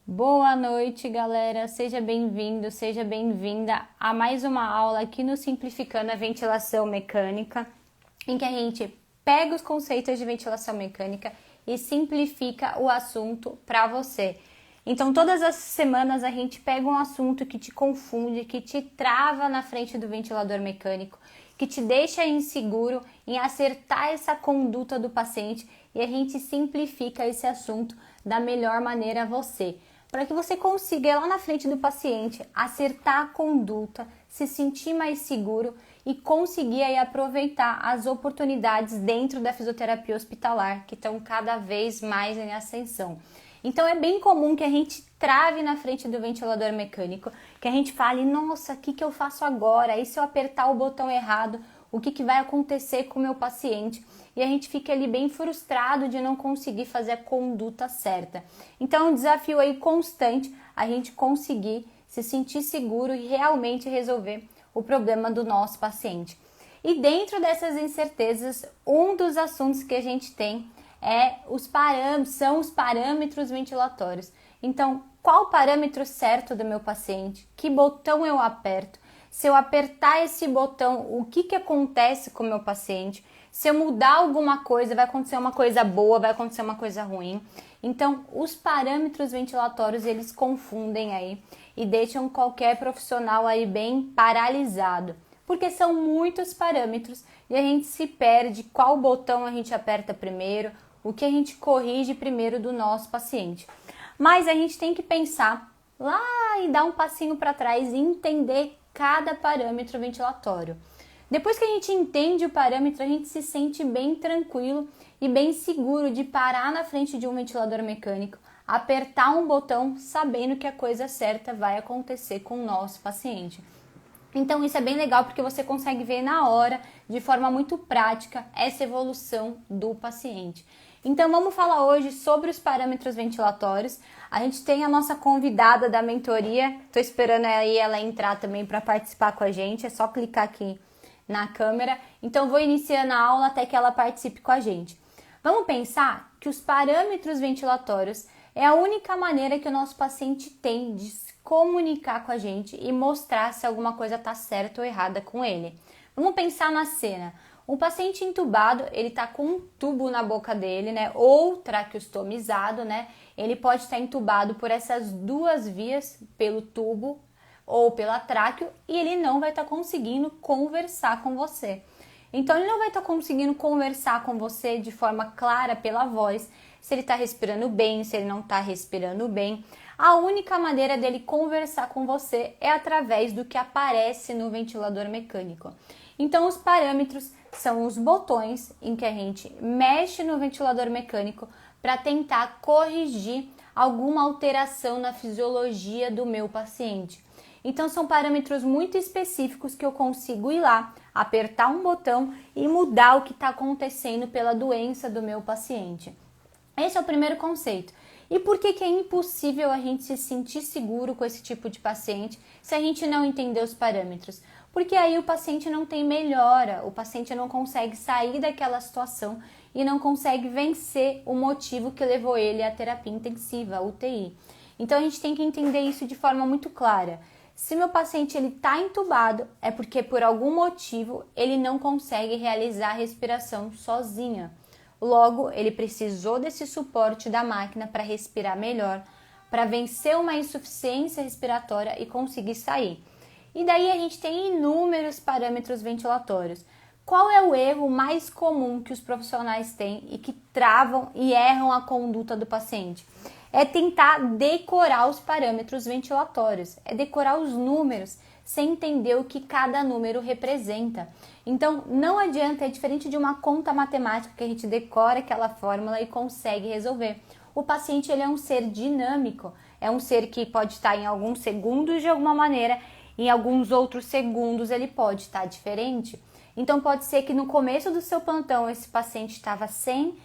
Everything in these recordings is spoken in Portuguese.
Boa noite, galera. Seja bem-vindo, seja bem-vinda a mais uma aula aqui no Simplificando a Ventilação Mecânica, em que a gente pega os conceitos de ventilação mecânica e simplifica o assunto para você. Então, todas as semanas a gente pega um assunto que te confunde, que te trava na frente do ventilador mecânico, que te deixa inseguro em acertar essa conduta do paciente e a gente simplifica esse assunto da melhor maneira a você, para que você consiga ir lá na frente do paciente, acertar a conduta, se sentir mais seguro e conseguir aí aproveitar as oportunidades dentro da fisioterapia hospitalar, que estão cada vez mais em ascensão. Então é bem comum que a gente trave na frente do ventilador mecânico, que a gente fale, nossa, o que eu faço agora? E se eu apertar o botão errado, o que vai acontecer com o meu paciente? E a gente fica ali bem frustrado de não conseguir fazer a conduta certa. Então é um desafio aí constante a gente conseguir se sentir seguro e realmente resolver o problema do nosso paciente. E dentro dessas incertezas, um dos assuntos que a gente tem são os parâmetros ventilatórios. Então, qual o parâmetro certo do meu paciente? Que botão eu aperto? Se eu apertar esse botão, o que acontece com o meu paciente? Se eu mudar alguma coisa, vai acontecer uma coisa boa, vai acontecer uma coisa ruim. Então, os parâmetros ventilatórios, eles confundem aí e deixam qualquer profissional aí bem paralisado, porque são muitos parâmetros e a gente se perde qual botão a gente aperta primeiro, o que a gente corrige primeiro do nosso paciente. Mas a gente tem que pensar lá e dar um passinho para trás e entender cada parâmetro ventilatório. Depois que a gente entende o parâmetro, a gente se sente bem tranquilo e bem seguro de parar na frente de um ventilador mecânico, apertar um botão sabendo que a coisa certa vai acontecer com o nosso paciente. Então isso é bem legal porque você consegue ver na hora, de forma muito prática, essa evolução do paciente. Então vamos falar hoje sobre os parâmetros ventilatórios. A gente tem a nossa convidada da mentoria, estou esperando aí ela entrar também para participar com a gente, é só clicar aqui na câmera. Então vou iniciando a aula até que ela participe com a gente. Vamos pensar que os parâmetros ventilatórios é a única maneira que o nosso paciente tem de se comunicar com a gente e mostrar se alguma coisa está certa ou errada com ele. Vamos pensar na cena. Um paciente entubado, ele está com um tubo na boca dele, né? Ou traqueostomizado, né? Ele pode estar entubado por essas duas vias, pelo tubo ou pela tráqueo, e ele não vai estar conseguindo conversar com você. Então, ele não vai estar conseguindo conversar com você de forma clara pela voz, se ele está respirando bem, se ele não está respirando bem. A única maneira dele conversar com você é através do que aparece no ventilador mecânico. Então, os parâmetros são os botões em que a gente mexe no ventilador mecânico para tentar corrigir alguma alteração na fisiologia do meu paciente. Então, são parâmetros muito específicos que eu consigo ir lá, apertar um botão e mudar o que está acontecendo pela doença do meu paciente. Esse é o primeiro conceito. E por que é impossível a gente se sentir seguro com esse tipo de paciente se a gente não entender os parâmetros? Porque aí o paciente não tem melhora, o paciente não consegue sair daquela situação e não consegue vencer o motivo que levou ele à terapia intensiva, à UTI. Então a gente tem que entender isso de forma muito clara. Se meu paciente está entubado, é porque por algum motivo ele não consegue realizar a respiração sozinha. Logo, ele precisou desse suporte da máquina para respirar melhor, para vencer uma insuficiência respiratória e conseguir sair. E daí a gente tem inúmeros parâmetros ventilatórios. Qual é o erro mais comum que os profissionais têm e que travam e erram a conduta do paciente? É tentar decorar os parâmetros ventilatórios, é decorar os números sem entender o que cada número representa. Então, não adianta, é diferente de uma conta matemática que a gente decora aquela fórmula e consegue resolver. O paciente ele é um ser dinâmico, é um ser que pode estar em alguns segundos de alguma maneira, em alguns outros segundos ele pode estar diferente. Então, pode ser que no começo do seu plantão esse paciente estava sem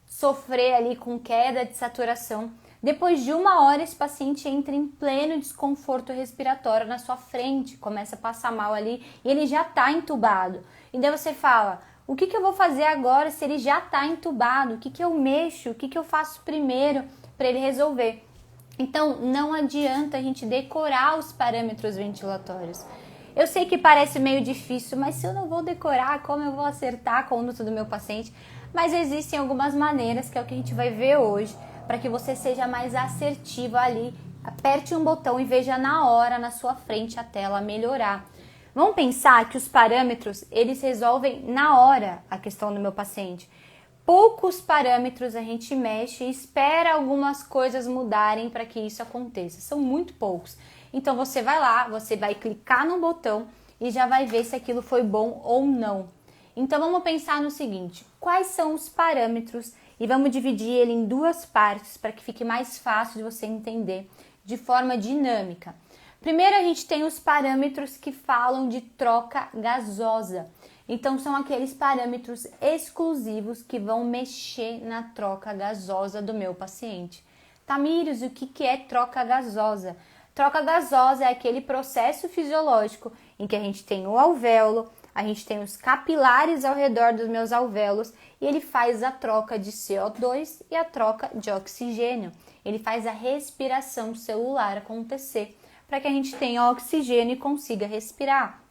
sofrer ali com queda de saturação. Depois de 1 hora, esse paciente entra em pleno desconforto respiratório na sua frente, começa a passar mal ali e ele já está entubado. E daí você fala, o que eu vou fazer agora se ele já está entubado? O que eu mexo? O que eu faço primeiro para ele resolver? Então, não adianta a gente decorar os parâmetros ventilatórios. Eu sei que parece meio difícil, mas se eu não vou decorar, como eu vou acertar a conduta do meu paciente? Mas existem algumas maneiras, que é o que a gente vai ver hoje, para que você seja mais assertivo ali. Aperte um botão e veja na hora, na sua frente, a tela melhorar. Vamos pensar que os parâmetros, eles resolvem na hora a questão do meu paciente. Poucos parâmetros a gente mexe e espera algumas coisas mudarem para que isso aconteça. São muito poucos. Então você vai lá, você vai clicar no botão e já vai ver se aquilo foi bom ou não. Então vamos pensar no seguinte: quais são os parâmetros? E vamos dividir ele em duas partes para que fique mais fácil de você entender de forma dinâmica. Primeiro a gente tem os parâmetros que falam de troca gasosa. Então são aqueles parâmetros exclusivos que vão mexer na troca gasosa do meu paciente. Tamires, o que é troca gasosa? Troca gasosa é aquele processo fisiológico em que a gente tem o alvéolo, a gente tem os capilares ao redor dos meus alvéolos e ele faz a troca de CO2 e a troca de oxigênio. Ele faz a respiração celular acontecer para que a gente tenha oxigênio e consiga respirar.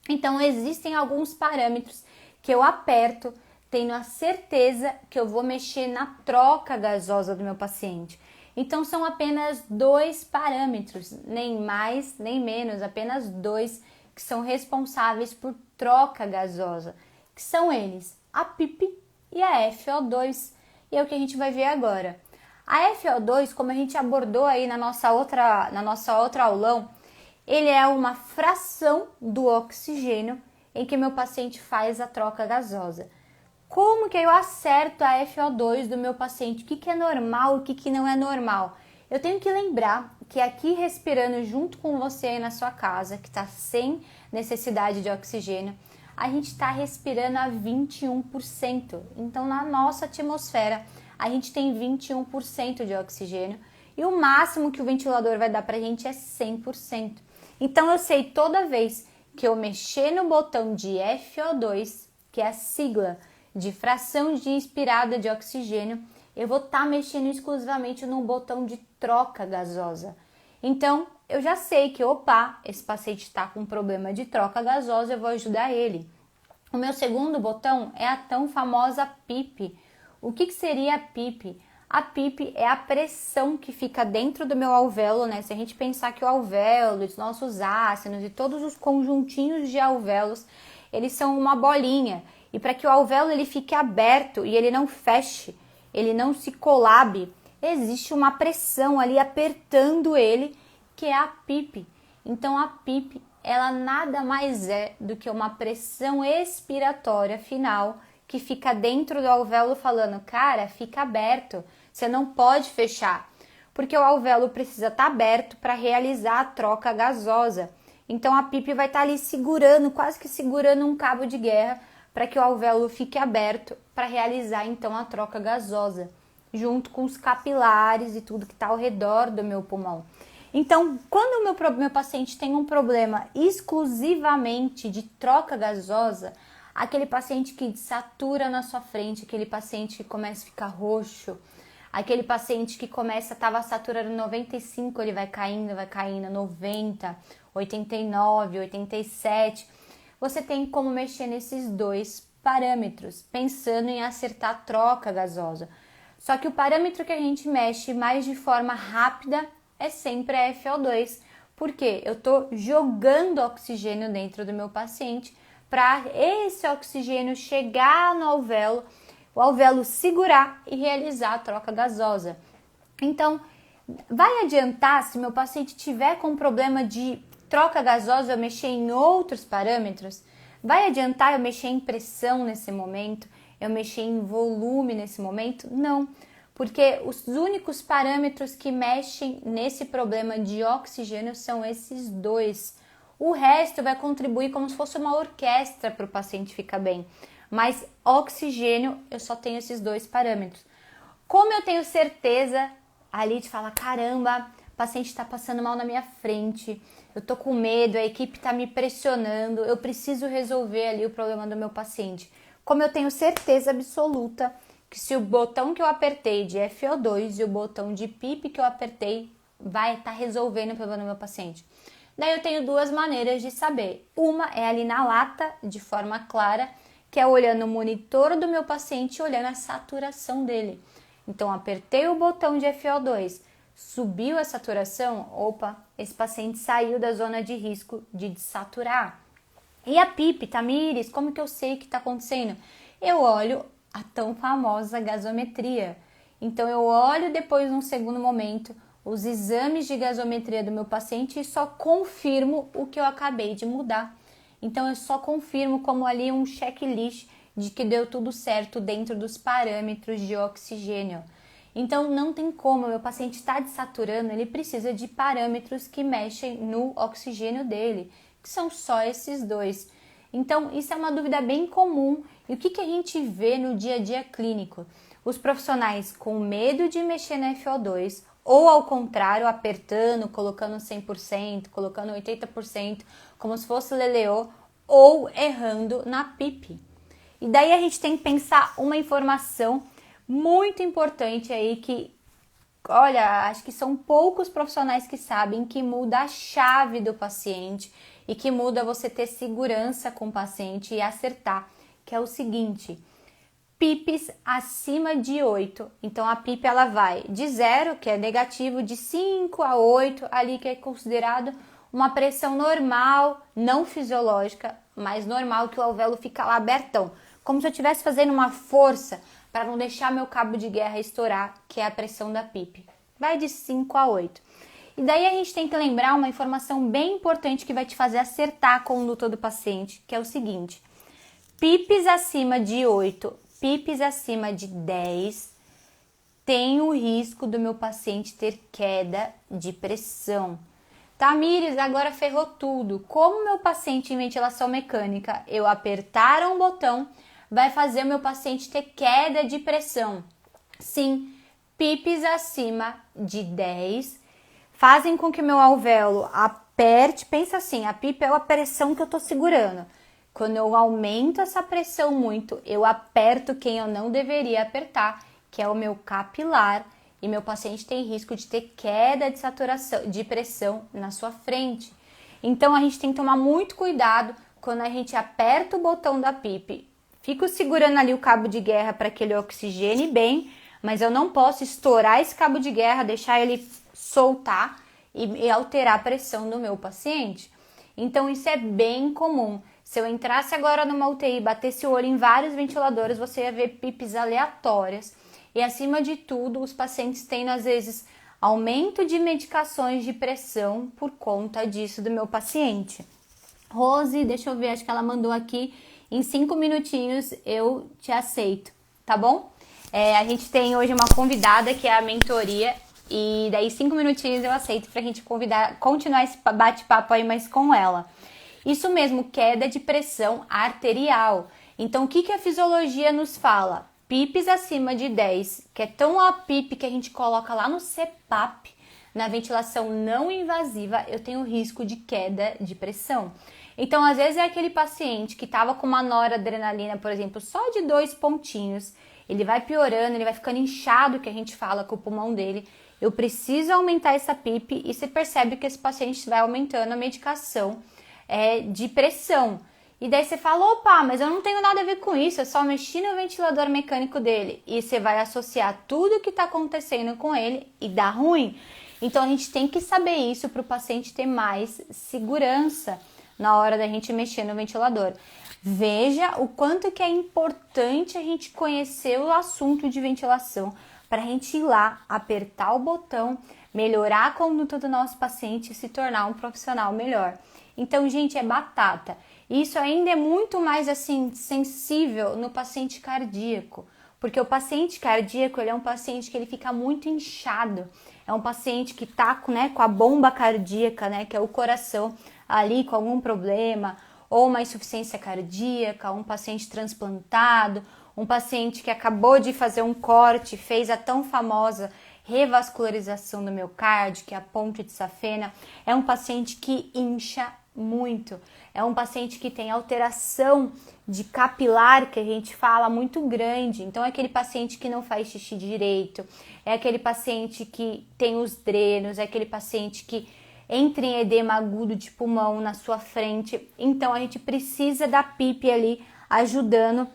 Então, existem alguns parâmetros que eu aperto, tendo a certeza que eu vou mexer na troca gasosa do meu paciente. Então, são apenas 2 parâmetros, nem mais nem menos, apenas 2 que são responsáveis por troca gasosa, que são eles, a PIP e a FO2. E é o que a gente vai ver agora. A FO2, como a gente abordou aí na nossa outra aulão, ele é uma fração do oxigênio em que meu paciente faz a troca gasosa. Como que eu acerto a FO2 do meu paciente? O que é normal, o que não é normal? Eu tenho que lembrar que aqui respirando junto com você aí na sua casa, que está sem necessidade de oxigênio, a gente está respirando a 21%. Então, na nossa atmosfera, a gente tem 21% de oxigênio e o máximo que o ventilador vai dar para a gente é 100%. Então, eu sei toda vez que eu mexer no botão de FO2, que é a sigla de fração de inspirada de oxigênio, eu vou estar mexendo exclusivamente no botão de troca gasosa. Então, eu já sei que, opa, esse paciente está com problema de troca gasosa, eu vou ajudar ele. O meu segundo botão é a tão famosa PIP. O que seria a PIP? A PIP é a pressão que fica dentro do meu alvéolo, né? Se a gente pensar que o alvéolo, os nossos ácidos e todos os conjuntinhos de alvéolos, eles são uma bolinha. E para que o alvéolo ele fique aberto e ele não feche, ele não se colabe, existe uma pressão ali apertando ele, que é a PIP. Então a PIP, ela nada mais é do que uma pressão expiratória final que fica dentro do alvéolo falando, cara, fica aberto, você não pode fechar, porque o alvéolo precisa estar aberto para realizar a troca gasosa. Então a PIP vai estar ali segurando, quase que segurando um cabo de guerra, para que o alvéolo fique aberto para realizar então a troca gasosa, junto com os capilares e tudo que está ao redor do meu pulmão. Então, quando o meu paciente tem um problema exclusivamente de troca gasosa, aquele paciente que satura na sua frente, aquele paciente que começa a ficar roxo, aquele paciente que estava saturando 95, ele vai caindo, 90, 89, 87. Você tem como mexer nesses 2 parâmetros, pensando em acertar a troca gasosa. Só que o parâmetro que a gente mexe mais de forma rápida é sempre a FO2, porque eu estou jogando oxigênio dentro do meu paciente para esse oxigênio chegar no alvéolo, o alvéolo segurar e realizar a troca gasosa. Então, vai adiantar se meu paciente tiver com problema de troca gasosa eu mexer em outros parâmetros? Vai adiantar eu mexer em pressão nesse momento? Eu mexer em volume nesse momento? Não, porque os únicos parâmetros que mexem nesse problema de oxigênio são esses 2. O resto vai contribuir como se fosse uma orquestra para o paciente ficar bem. Mas oxigênio, eu só tenho esses 2 parâmetros. Como eu tenho certeza ali de falar, caramba, o paciente está passando mal na minha frente, eu tô com medo, a equipe está me pressionando, eu preciso resolver ali o problema do meu paciente. Como eu tenho certeza absoluta que se o botão que eu apertei de FO2 e o botão de PIP que eu apertei vai estar resolvendo o problema do meu paciente? Daí eu tenho duas maneiras de saber. Uma é ali na lata, de forma clara, que é olhando o monitor do meu paciente e olhando a saturação dele. Então, apertei o botão de FO2, subiu a saturação, opa, esse paciente saiu da zona de risco de desaturar. E a PIP, Tamires, como que eu sei o que está acontecendo? Eu olho a tão famosa gasometria. Então, eu olho depois, num segundo momento, os exames de gasometria do meu paciente e só confirmo o que eu acabei de mudar. Então, eu só confirmo como ali um checklist de que deu tudo certo dentro dos parâmetros de oxigênio. Então, não tem como, meu paciente está desaturando, ele precisa de parâmetros que mexem no oxigênio dele, que são só esses dois. Então, isso é uma dúvida bem comum. E o que a gente vê no dia a dia clínico? Os profissionais com medo de mexer na FO2, ou ao contrário, apertando, colocando 100%, colocando 80%, como se fosse leleô, ou errando na PIP. E daí a gente tem que pensar uma informação muito importante aí que, olha, acho que são poucos profissionais que sabem que muda a chave do paciente e que muda você ter segurança com o paciente e acertar, que é o seguinte: PIPs acima de 8. Então a PIP ela vai de 0, que é negativo, de 5 a 8, ali que é considerado uma pressão normal, não fisiológica, mas normal, que o alvéolo fica lá abertão, como se eu estivesse fazendo uma força para não deixar meu cabo de guerra estourar, que é a pressão da PIP. Vai de 5 a 8. E daí a gente tem que lembrar uma informação bem importante que vai te fazer acertar a conduta do paciente, que é o seguinte: PIPs acima de 8, PIPs acima de 10, tem o risco do meu paciente ter queda de pressão. Tamires, agora ferrou tudo. Como meu paciente em ventilação mecânica, eu apertar um botão, vai fazer o meu paciente ter queda de pressão? Sim, PIPs acima de 10 fazem com que o meu alvéolo aperte. Pensa assim, a PIP é a pressão que eu estou segurando. Quando eu aumento essa pressão muito, eu aperto quem eu não deveria apertar, que é o meu capilar, e meu paciente tem risco de ter queda de saturação, de pressão na sua frente. Então a gente tem que tomar muito cuidado quando a gente aperta o botão da PIP. Fico segurando ali o cabo de guerra para que ele oxigene bem, mas eu não posso estourar esse cabo de guerra, deixar ele soltar e alterar a pressão do meu paciente. Então isso é bem comum. Se eu entrasse agora numa UTI e batesse o olho em vários ventiladores, você ia ver PIPs aleatórias. E acima de tudo, os pacientes têm às vezes aumento de medicações de pressão por conta disso do meu paciente. Rose, deixa eu ver, acho que ela mandou aqui, em 5 minutinhos eu te aceito, tá bom? A gente tem hoje uma convidada que é a mentoria, e daí 5 minutinhos eu aceito pra gente continuar esse bate-papo aí mais com ela. Isso mesmo, queda de pressão arterial. Então o que a fisiologia nos fala? PIPs acima de 10, que é tão a PIP que a gente coloca lá no CPAP, na ventilação não invasiva, eu tenho risco de queda de pressão. Então, às vezes é aquele paciente que estava com uma noradrenalina, por exemplo, só de 2 pontinhos, ele vai piorando, ele vai ficando inchado, que a gente fala com o pulmão dele. Eu preciso aumentar essa PIP e você percebe que esse paciente vai aumentando a medicação de pressão. E daí você fala, opa, mas eu não tenho nada a ver com isso, eu só mexi no ventilador mecânico dele. E você vai associar tudo o que está acontecendo com ele e dá ruim. Então a gente tem que saber isso para o paciente ter mais segurança na hora da gente mexer no ventilador. Veja o quanto que é importante a gente conhecer o assunto de ventilação para a gente ir lá, apertar o botão, melhorar a conduta do nosso paciente e se tornar um profissional melhor. Então, gente, é batata. Isso ainda é muito mais assim sensível no paciente cardíaco, porque o paciente cardíaco ele é um paciente que ele fica muito inchado, é um paciente que está com a bomba cardíaca, que é o coração ali com algum problema, ou uma insuficiência cardíaca, um paciente transplantado, um paciente que acabou de fazer um corte, fez a tão famosa revascularização do miocárdio, que é a ponte de safena, é um paciente que incha muito. É um paciente que tem alteração de capilar, que a gente fala, muito grande. Então é aquele paciente que não faz xixi direito, é aquele paciente que tem os drenos, é aquele paciente que entra em edema agudo de pulmão na sua frente. Então a gente precisa da PIP ali ajudando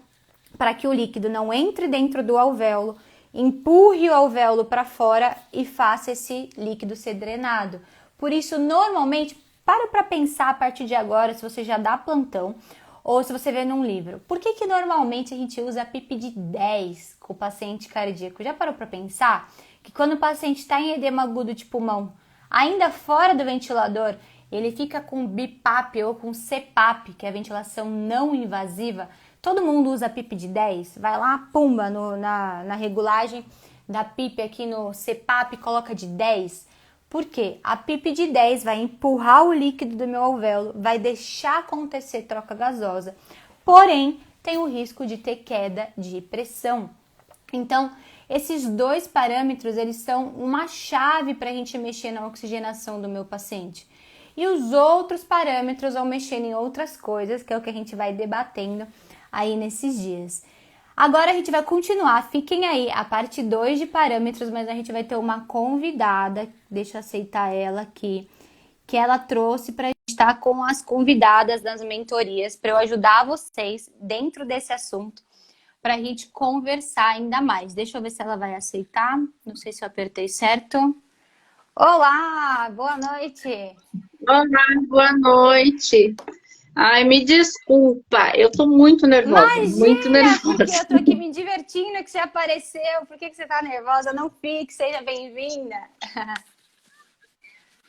para que o líquido não entre dentro do alvéolo, empurre o alvéolo para fora e faça esse líquido ser drenado. Por isso, normalmente, para pensar a partir de agora, se você já dá plantão ou se você vê num livro. Por que normalmente a gente usa a PIP de 10 com o paciente cardíaco? Já parou para pensar que quando o paciente está em edema agudo de pulmão, ainda fora do ventilador, ele fica com BiPAP ou com CPAP, que é a ventilação não invasiva. Todo mundo usa PIP de 10, vai lá, pumba, na regulagem da PIP aqui no CPAP, coloca de 10. Por quê? A PIP de 10 vai empurrar o líquido do meu alvéolo, vai deixar acontecer troca gasosa, porém tem o risco de ter queda de pressão. Então, esses dois parâmetros, eles são uma chave para a gente mexer na oxigenação do meu paciente. E os outros parâmetros vão mexer em outras coisas, que é o que a gente vai debatendo aí nesses dias. Agora a gente vai continuar, fiquem aí, a parte 2 de parâmetros, mas a gente vai ter uma convidada, deixa eu aceitar ela aqui, que ela trouxe para a gente estar com as convidadas das mentorias, para eu ajudar vocês dentro desse assunto, para a gente conversar ainda mais. Deixa eu ver se ela vai aceitar, não sei se eu apertei certo. Olá, boa noite! Olá, boa noite. Ai, me desculpa, eu tô muito nervosa, muito Imagina, porque nervosa. eu tô aqui me divertindo que você apareceu. Por que você tá nervosa? Não fique, seja bem-vinda.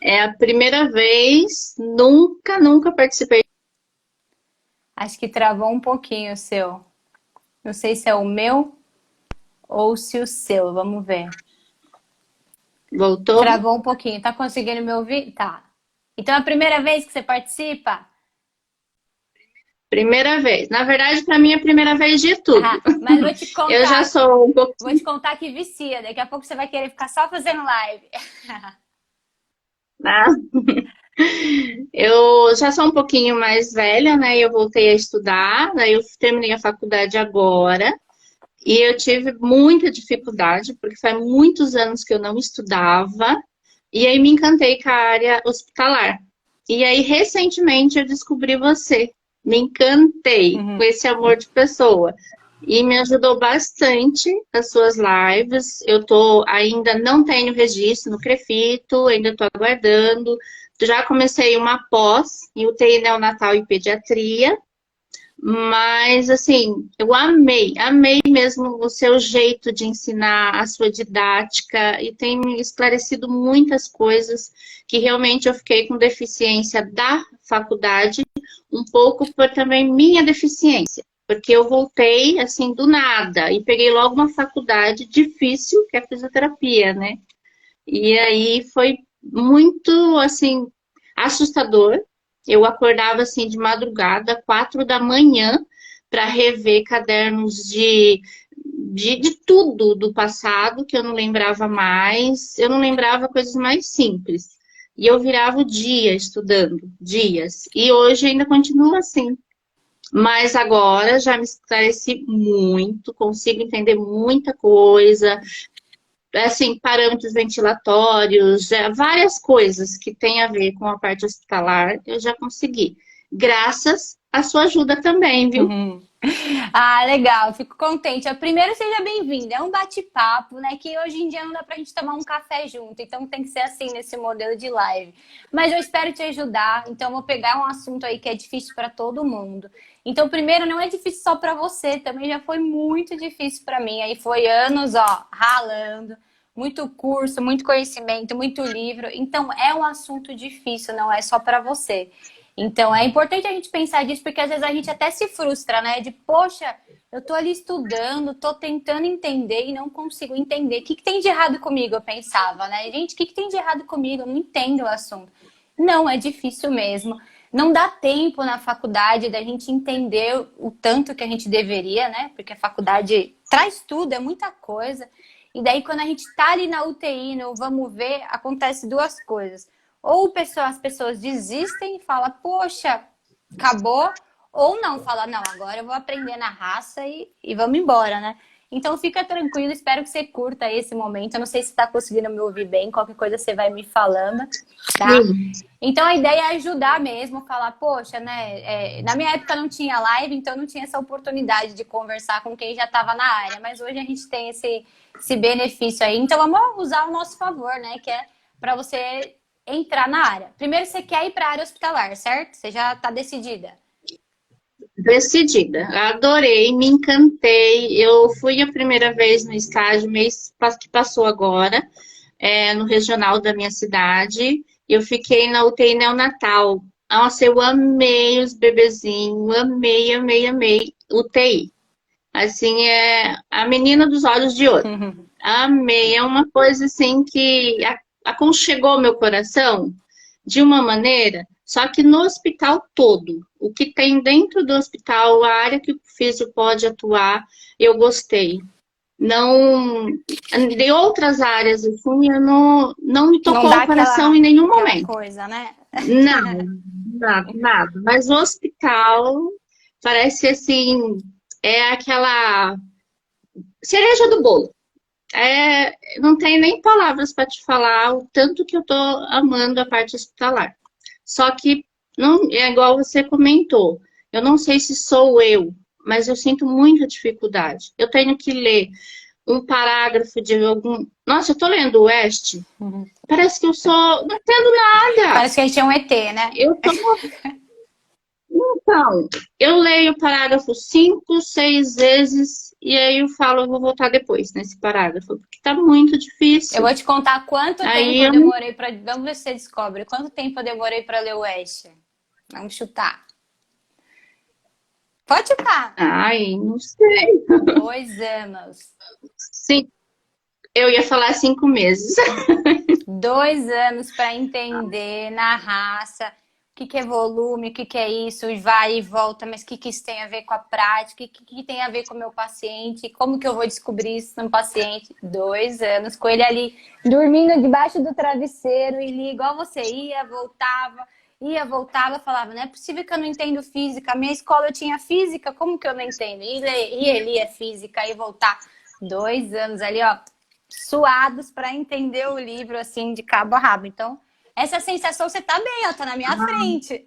É a primeira vez, nunca participei. Acho que travou um pouquinho o seu. Não sei se é o meu ou se o seu. Vamos ver. Voltou? Travou um pouquinho. Tá conseguindo me ouvir? Tá. Então é a primeira vez que você participa? Primeira vez. Na verdade, para mim é a primeira vez de tudo. Ah, mas Eu já sou um vou te pouquinho, contar que vicia. Daqui a pouco você vai querer ficar só fazendo live. né? Eu já sou um pouquinho mais velha, né? Eu voltei a estudar, daí eu terminei a faculdade agora. E eu tive muita dificuldade, porque faz muitos anos que eu não estudava, e aí me encantei com a área hospitalar. E aí, recentemente, eu descobri você. Me encantei com Uhum. esse amor de pessoa. E me ajudou bastante as suas lives. Eu tô ainda não tenho registro no Crefito, ainda estou aguardando. Já comecei uma pós em UTI neonatal e pediatria. Mas, assim, eu amei mesmo o seu jeito de ensinar, a sua didática, e tem me esclarecido muitas coisas que realmente eu fiquei com deficiência da faculdade, um pouco por também minha deficiência, porque eu voltei, assim, do nada, e peguei logo uma faculdade difícil, que é a fisioterapia, né? E aí foi muito, assim, assustador. Eu acordava, assim, de madrugada, 4 da manhã, para rever cadernos de tudo do passado, que eu não lembrava mais. Eu não lembrava coisas mais simples. E eu virava o dia estudando, dias. E hoje ainda continuo assim. Mas agora já me esclareci muito, consigo entender muita coisa, assim, parâmetros ventilatórios, várias coisas que têm a ver com a parte hospitalar, eu já consegui. Graças à sua ajuda também, viu? Uhum. Ah, legal, fico contente. Primeiro, seja bem-vinda. É um bate-papo, né? Que hoje em dia não dá pra gente tomar um café junto, então tem que ser assim nesse modelo de live. Mas eu espero te ajudar, então eu vou pegar um assunto aí que é difícil para todo mundo. Então, primeiro, não é difícil só para você, também já foi muito difícil para mim. Aí foi anos, ó, ralando, muito curso, muito conhecimento, muito livro. Então, é um assunto difícil, não é só para você. Então, é importante a gente pensar disso, porque às vezes a gente até se frustra, né? De, poxa, eu tô ali estudando, tô tentando entender e não consigo entender. O que que tem de errado comigo? Eu pensava, né? Gente, o que que tem de errado comigo? Eu não entendo o assunto. Não, é difícil mesmo. Não dá tempo na faculdade da gente entender o tanto que a gente deveria, né? Porque a faculdade traz tudo, é muita coisa. E daí, quando a gente tá ali na UTI, no vamos ver, acontece duas coisas. Ou as pessoas desistem e falam, poxa, acabou, ou não, fala, não, agora eu vou aprender na raça e vamos embora, né? Então fica tranquilo, espero que você curta esse momento. Eu não sei se está conseguindo me ouvir bem, qualquer coisa você vai me falando, tá? Sim. Então a ideia é ajudar mesmo, falar, poxa, né? Na minha época não tinha live, então não tinha essa oportunidade de conversar com quem já estava na área, mas hoje a gente tem esse benefício aí. Então vamos usar ao nosso favor, né? Que é para você entrar na área. Primeiro você quer ir para a área hospitalar, certo? Você já está decidida. Decidida. Adorei, me encantei. Eu fui a primeira vez no estágio mês que passou agora, no regional da minha cidade. Eu fiquei na UTI neonatal. Nossa, eu amei os bebezinhos, amei, amei, amei. UTI. Assim, é a menina dos olhos de ouro. Amei. É uma coisa assim que aconchegou meu coração de uma maneira, só que no hospital todo, o que tem dentro do hospital, a área que o físio pode atuar, eu gostei. Não, de outras áreas, assim, eu não me Não tocou dá o coração em nenhum aquela momento. coisa, né? Não, nada, nada. Mas o hospital parece assim, é aquela cereja do bolo. Não tem nem palavras para te falar o tanto que eu tô amando a parte hospitalar. Só que não é igual você comentou. Eu não sei se sou eu, mas eu sinto muita dificuldade. Eu tenho que ler um parágrafo de algum. Nossa, eu tô lendo o West. Parece que eu só não entendo nada. Parece que a gente é um ET, né? Eu tô. Então, eu leio o parágrafo 5, 6 vezes e aí eu falo, eu vou voltar depois nesse parágrafo, porque tá muito Eu difícil. vou te contar quanto tempo Aí eu eu não. demorei para. Vamos ver se você descobre. Quanto tempo eu demorei para ler o West? Vamos chutar. Pode chutar. Ai, não sei. 2 anos. Sim, eu ia falar 5 meses. 2 anos para entender na raça o que é volume, o que é isso, vai e volta, mas o que isso tem a ver com a prática, o que tem a ver com o meu paciente, como que eu vou descobrir isso no paciente? 2 anos, com ele ali dormindo debaixo do travesseiro, e li igual você ia, voltava, falava, não é possível que eu não entendo física, a minha escola eu tinha física, como que eu não entendo? E ele é física, e voltar. 2 anos ali, ó, suados para entender o livro assim de cabo a rabo. Então, essa sensação você tá bem, ó, tá na minha frente.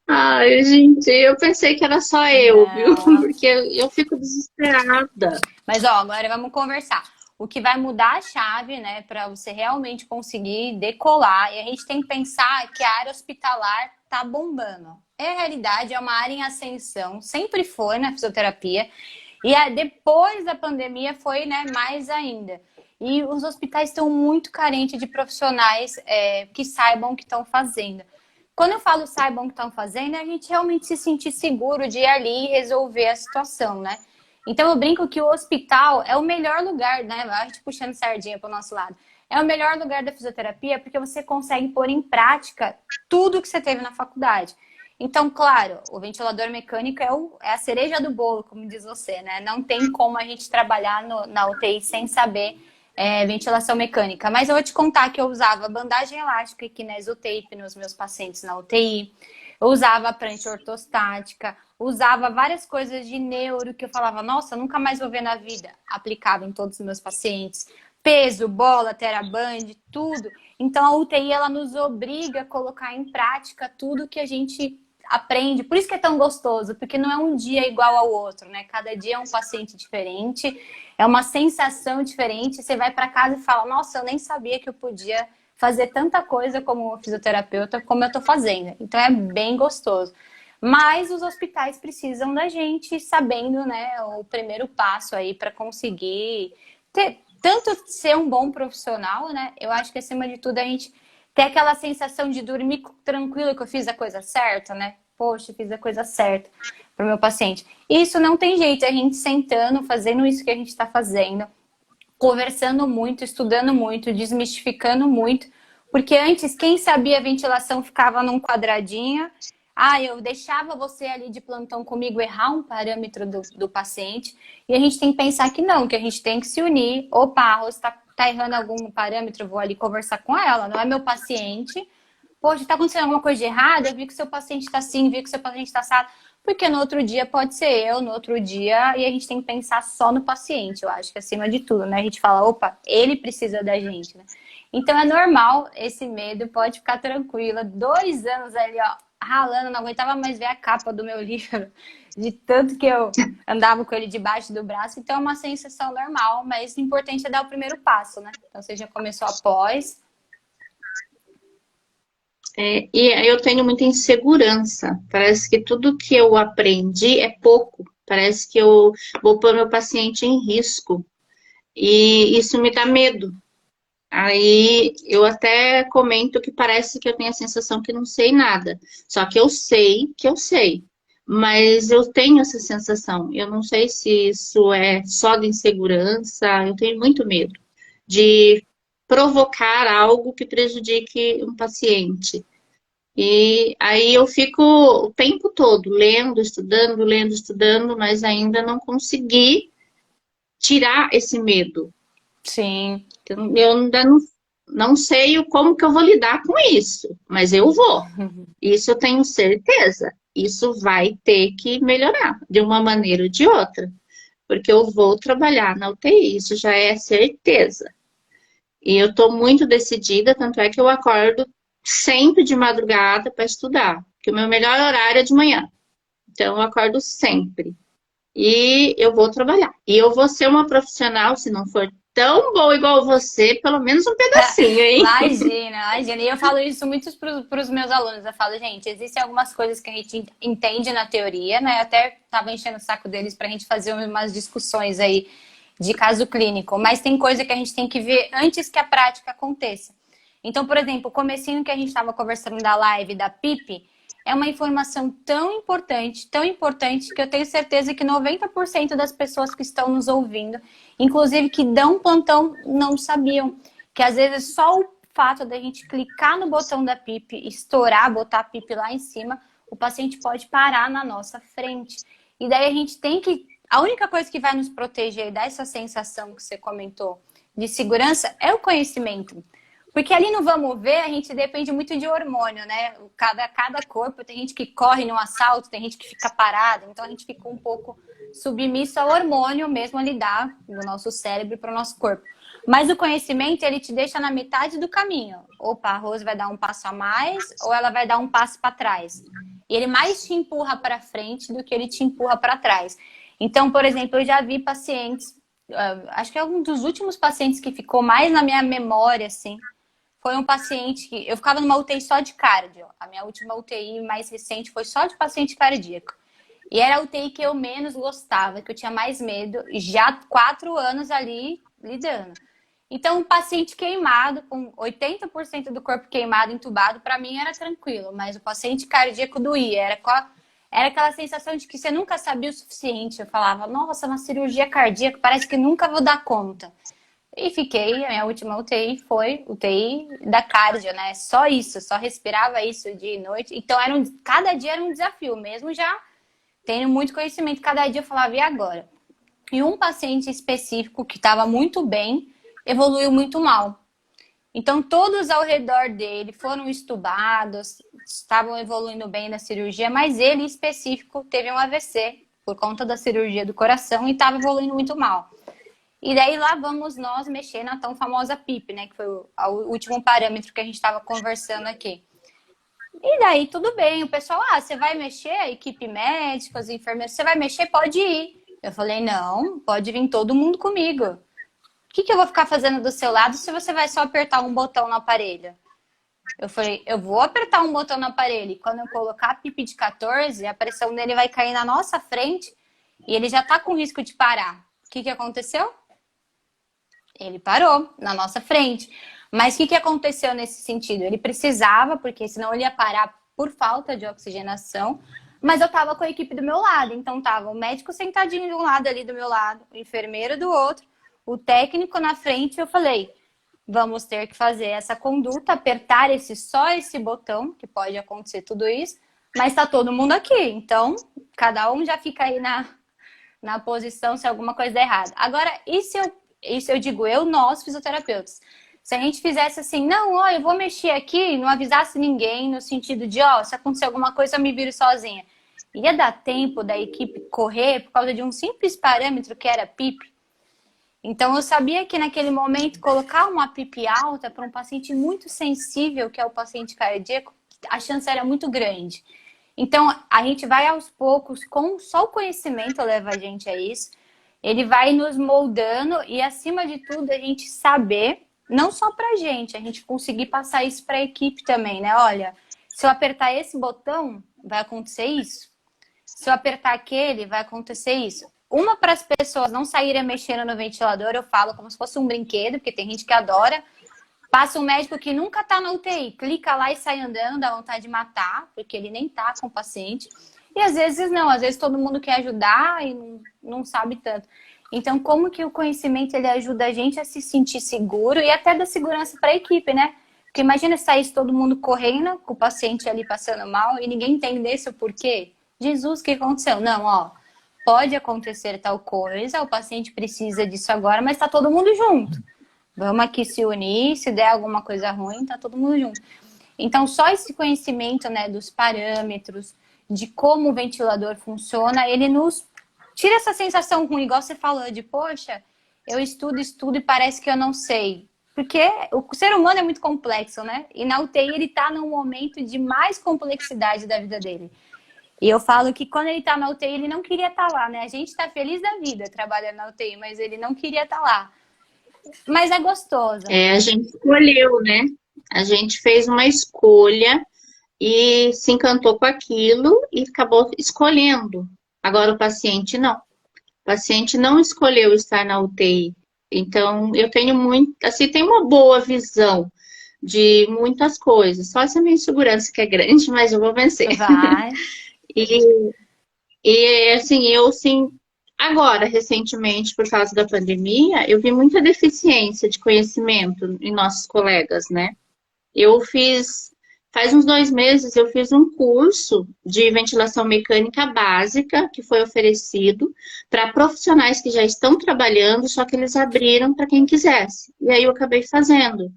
Ai, gente, eu pensei que era só eu, viu? Não. Porque eu fico desesperada. Mas ó, agora vamos conversar. O que vai mudar a chave, né, para você realmente conseguir decolar, e a gente tem que pensar que a área hospitalar tá bombando. É a realidade, é uma área em ascensão, sempre foi na fisioterapia. E depois da pandemia foi, né, mais ainda. E os hospitais estão muito carentes de profissionais que saibam o que estão fazendo. Quando eu falo saibam o que estão fazendo, é a gente realmente se sentir seguro de ir ali e resolver a situação, né? Então eu brinco que o hospital é o melhor lugar, né? A gente puxando sardinha para o nosso lado. É o melhor lugar da fisioterapia porque você consegue pôr em prática tudo que você teve na faculdade. Então, claro, o ventilador mecânico é a cereja do bolo, como diz você, né? Não tem como a gente trabalhar na UTI sem saber ventilação mecânica. Mas eu vou te contar que eu usava bandagem elástica e kinesiotape nos meus pacientes na UTI. Eu usava prancha ortostática, usava várias coisas de neuro que eu falava, nossa, nunca mais vou ver na vida. Aplicava em todos os meus pacientes. Peso, bola, teraband, tudo. Então a UTI ela nos obriga a colocar em prática tudo que a gente aprende. Por isso que é tão gostoso, porque não é um dia igual ao outro, né? Cada dia é um paciente diferente, é uma sensação diferente. Você vai para casa e fala, nossa, eu nem sabia que eu podia fazer tanta coisa como fisioterapeuta como eu tô fazendo. Então é bem gostoso. Mas os hospitais precisam da gente sabendo, né, o primeiro passo aí para conseguir tanto ser um bom profissional, né? Eu acho que acima de tudo a gente ter aquela sensação de dormir tranquilo que eu fiz a coisa certa, né? Poxa, eu fiz a coisa certa para o meu paciente. Isso não tem jeito, a gente sentando, fazendo isso que a gente está fazendo, conversando muito, estudando muito, desmistificando muito, porque antes quem sabia ventilação ficava num quadradinho. Eu deixava você ali de plantão comigo errar um parâmetro do paciente, e a gente tem que pensar que não, que a gente tem que se unir. Opa, a Rose está tá errando algum parâmetro, eu vou ali conversar com ela, não é meu paciente. Poxa, tá acontecendo alguma coisa de errado, eu vi que seu paciente tá assim, vi que seu paciente tá assado. Porque no outro dia pode ser eu, no outro dia, e a gente tem que pensar só no paciente, eu acho que acima de tudo, né? A gente fala, opa, ele precisa da gente, né? Então é normal esse medo, pode ficar tranquila. 2 anos ali, ó, ralando, não aguentava mais ver a capa do meu livro, de tanto que eu andava com ele debaixo do braço. Então é uma sensação normal, mas o importante é dar o primeiro passo, né? Então você já começou após. E eu tenho muita insegurança. Parece que tudo que eu aprendi é pouco. Parece que eu vou pôr meu paciente em risco. E isso me dá medo. Aí eu até comento que parece que eu tenho a sensação que não sei nada. Só que eu sei que eu sei. Mas eu tenho essa sensação. Eu não sei se isso é só de insegurança. Eu tenho muito medo de provocar algo que prejudique um paciente. E aí eu fico o tempo todo lendo, estudando, mas ainda não consegui tirar esse medo. Sim. Eu ainda não sei como que eu vou lidar com isso, mas eu vou. Isso eu tenho certeza. Isso vai ter que melhorar de uma maneira ou de outra, porque eu vou trabalhar na UTI, isso já é certeza. E eu estou muito decidida, tanto é que eu acordo sempre de madrugada para estudar, que o meu melhor horário é de manhã. Então eu acordo sempre. E eu vou trabalhar. E eu vou ser uma profissional, se não for tão boa igual você, pelo menos um pedacinho, hein? Imagina, imagina. E eu falo isso muito para os meus alunos. Eu falo, gente, existem algumas coisas que a gente entende na teoria, né? Eu até estava enchendo o saco deles para a gente fazer umas discussões aí de caso clínico, mas tem coisa que a gente tem que ver antes que a prática aconteça. Então, por exemplo, o comecinho que a gente estava conversando da live da PIP é uma informação tão importante, que eu tenho certeza que 90% das pessoas que estão nos ouvindo, inclusive que dão plantão, não sabiam. Que às vezes só o fato da gente clicar no botão da PIP, estourar, botar a PIP lá em cima, o paciente pode parar na nossa frente. E daí a gente tem que... A única coisa que vai nos proteger e dar essa sensação que você comentou de segurança é o conhecimento. Porque ali no vamos ver, a gente depende muito de hormônio, né? Cada corpo, tem gente que corre no assalto, tem gente que fica parada, então a gente fica um pouco submisso ao hormônio mesmo a lidar do nosso cérebro para o nosso corpo. Mas o conhecimento, ele te deixa na metade do caminho. Opa, a Rose vai dar um passo a mais ou ela vai dar um passo para trás. E ele mais te empurra para frente do que ele te empurra para trás. Então, por exemplo, eu já vi pacientes, acho que é um dos últimos pacientes que ficou mais na minha memória, assim, foi um paciente que... Eu ficava numa UTI só de cardio. A minha última UTI mais recente foi só de paciente cardíaco. E era a UTI que eu menos gostava, que eu tinha mais medo. E já 4 anos ali lidando. Então, um paciente queimado, com 80% do corpo queimado, entubado, para mim era tranquilo. Mas o paciente cardíaco doía. Era aquela sensação de que você nunca sabia o suficiente. Eu falava, nossa, uma cirurgia cardíaca, parece que nunca vou dar conta. E fiquei, a minha última UTI foi UTI da cardio, né? Só isso, só respirava isso dia e noite. Então, cada dia era um desafio, mesmo já tendo muito conhecimento. Cada dia eu falava, e agora? E um paciente específico que estava muito bem, evoluiu muito mal. Então, todos ao redor dele foram estubados, estavam evoluindo bem na cirurgia, mas ele, em específico, teve um AVC por conta da cirurgia do coração e estava evoluindo muito mal. E daí lá vamos nós mexer na tão famosa PIP, né? Que foi o último parâmetro que a gente estava conversando aqui. E daí tudo bem, o pessoal, você vai mexer, a equipe médica, os enfermeiros, você vai mexer, pode ir. Eu falei, não, pode vir todo mundo comigo. O que eu vou ficar fazendo do seu lado se você vai só apertar um botão no aparelho? Eu falei, eu vou apertar um botão no aparelho e quando eu colocar a PIP de 14, a pressão dele vai cair na nossa frente e ele já tá com risco de parar. O que aconteceu? Ele parou na nossa frente. Mas o que aconteceu nesse sentido? Ele precisava, porque senão ele ia parar por falta de oxigenação, mas eu tava com a equipe do meu lado. Então tava o médico sentadinho de um lado ali do meu lado, o enfermeiro do outro, o técnico na frente. Eu falei, vamos ter que fazer essa conduta, apertar só esse botão, que pode acontecer tudo isso, mas tá todo mundo aqui. Então, cada um já fica aí na posição se alguma coisa der errado. Agora, e se eu isso eu digo nós, fisioterapeutas. Se a gente fizesse assim, não, ó, eu vou mexer aqui, não avisasse ninguém, no sentido de, ó, se acontecer alguma coisa, eu me viro sozinha. Ia dar tempo da equipe correr por causa de um simples parâmetro que era PIP. Então, eu sabia que naquele momento, colocar uma PIP alta para um paciente muito sensível, que é o paciente cardíaco, a chance era muito grande. Então, a gente vai aos poucos, com só o conhecimento leva a gente a isso. Ele vai nos moldando e, acima de tudo, a gente saber, não só pra gente, a gente conseguir passar isso para a equipe também, né? Olha, se eu apertar esse botão, vai acontecer isso. Se eu apertar aquele, vai acontecer isso. Uma, para as pessoas não saírem mexendo no ventilador, eu falo como se fosse um brinquedo, porque tem gente que adora. Passa um médico que nunca tá na UTI, clica lá e sai andando, dá vontade de matar, porque ele nem tá com o paciente. E às vezes não, às vezes todo mundo quer ajudar e não sabe tanto. Então, como que o conhecimento ele ajuda a gente a se sentir seguro e até dar segurança para a equipe, né? Porque imagina se saísse todo mundo correndo, com o paciente ali passando mal e ninguém entendesse o porquê. Jesus, o que aconteceu? Não, ó, pode acontecer tal coisa, o paciente precisa disso agora, mas tá todo mundo junto. Vamos aqui se unir, se der alguma coisa ruim, tá todo mundo junto. Então, só esse conhecimento, né, dos parâmetros, de como o ventilador funciona, ele nos tira essa sensação ruim, igual você falou, de, poxa, eu estudo e parece que eu não sei. Porque o ser humano é muito complexo, né? E na UTI ele tá num momento de mais complexidade da vida dele. E eu falo que quando ele tá na UTI, ele não queria estar lá, né? A gente tá feliz da vida trabalhando na UTI, mas ele não queria estar lá. Mas é gostoso. A gente escolheu, né? A gente fez uma escolha e se encantou com aquilo e acabou escolhendo. Agora o paciente não. O paciente não escolheu estar na UTI. Então, eu tenho muito, assim, tenho uma boa visão de muitas coisas. Só essa minha insegurança que é grande, mas eu vou vencer. Vai. Assim, sim, agora, recentemente, por causa da pandemia, eu vi muita deficiência de conhecimento em nossos colegas, né? Faz uns 2 meses, eu fiz um curso de ventilação mecânica básica que foi oferecido para profissionais que já estão trabalhando, só que eles abriram para quem quisesse. E aí eu acabei fazendo.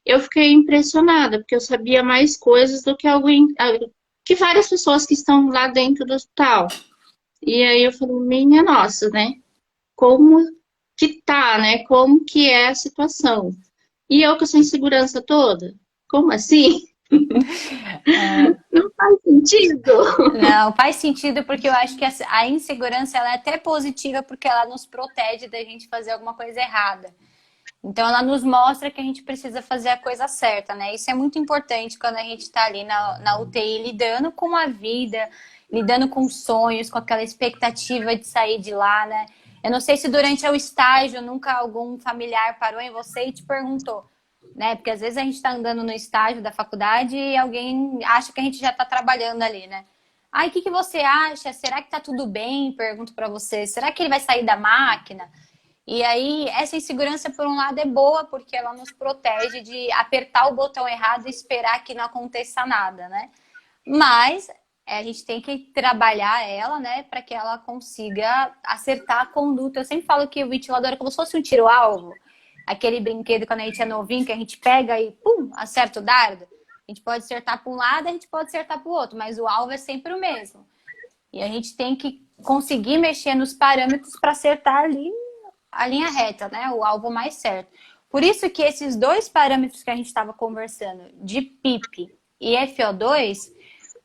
Eu fiquei impressionada, porque eu sabia mais coisas do que que várias pessoas que estão lá dentro do hospital. E aí eu falei, minha nossa, né? Como que tá, né? Como que é a situação? E eu com essa insegurança toda? Como assim? Não faz sentido. Não, faz sentido porque eu acho que a insegurança ela é até positiva porque ela nos protege da gente fazer alguma coisa errada. Então ela nos mostra que a gente precisa fazer a coisa certa, né? Isso é muito importante quando a gente está ali na UTI lidando com a vida, lidando com sonhos, com aquela expectativa de sair de lá, né? Eu não sei se durante o estágio nunca algum familiar parou em você e te perguntou, né? Porque às vezes a gente está andando no estágio da faculdade e alguém acha que a gente já está trabalhando ali, né? Ai, o que você acha? Será que tá tudo bem? Pergunto para você. Será que ele vai sair da máquina? E aí, essa insegurança, por um lado, é boa, porque ela nos protege de apertar o botão errado e esperar que não aconteça nada, né? Mas a gente tem que trabalhar ela, né, para que ela consiga acertar a conduta. Eu sempre falo que o ventilador é como se fosse um tiro-alvo. Aquele brinquedo quando a gente é novinho, que a gente pega e, pum, acerta o dardo. A gente pode acertar para um lado, a gente pode acertar para o outro, mas o alvo é sempre o mesmo. E a gente tem que conseguir mexer nos parâmetros para acertar ali a linha reta, né? O alvo mais certo. Por isso que esses dois parâmetros que a gente estava conversando, de PIP e FO2,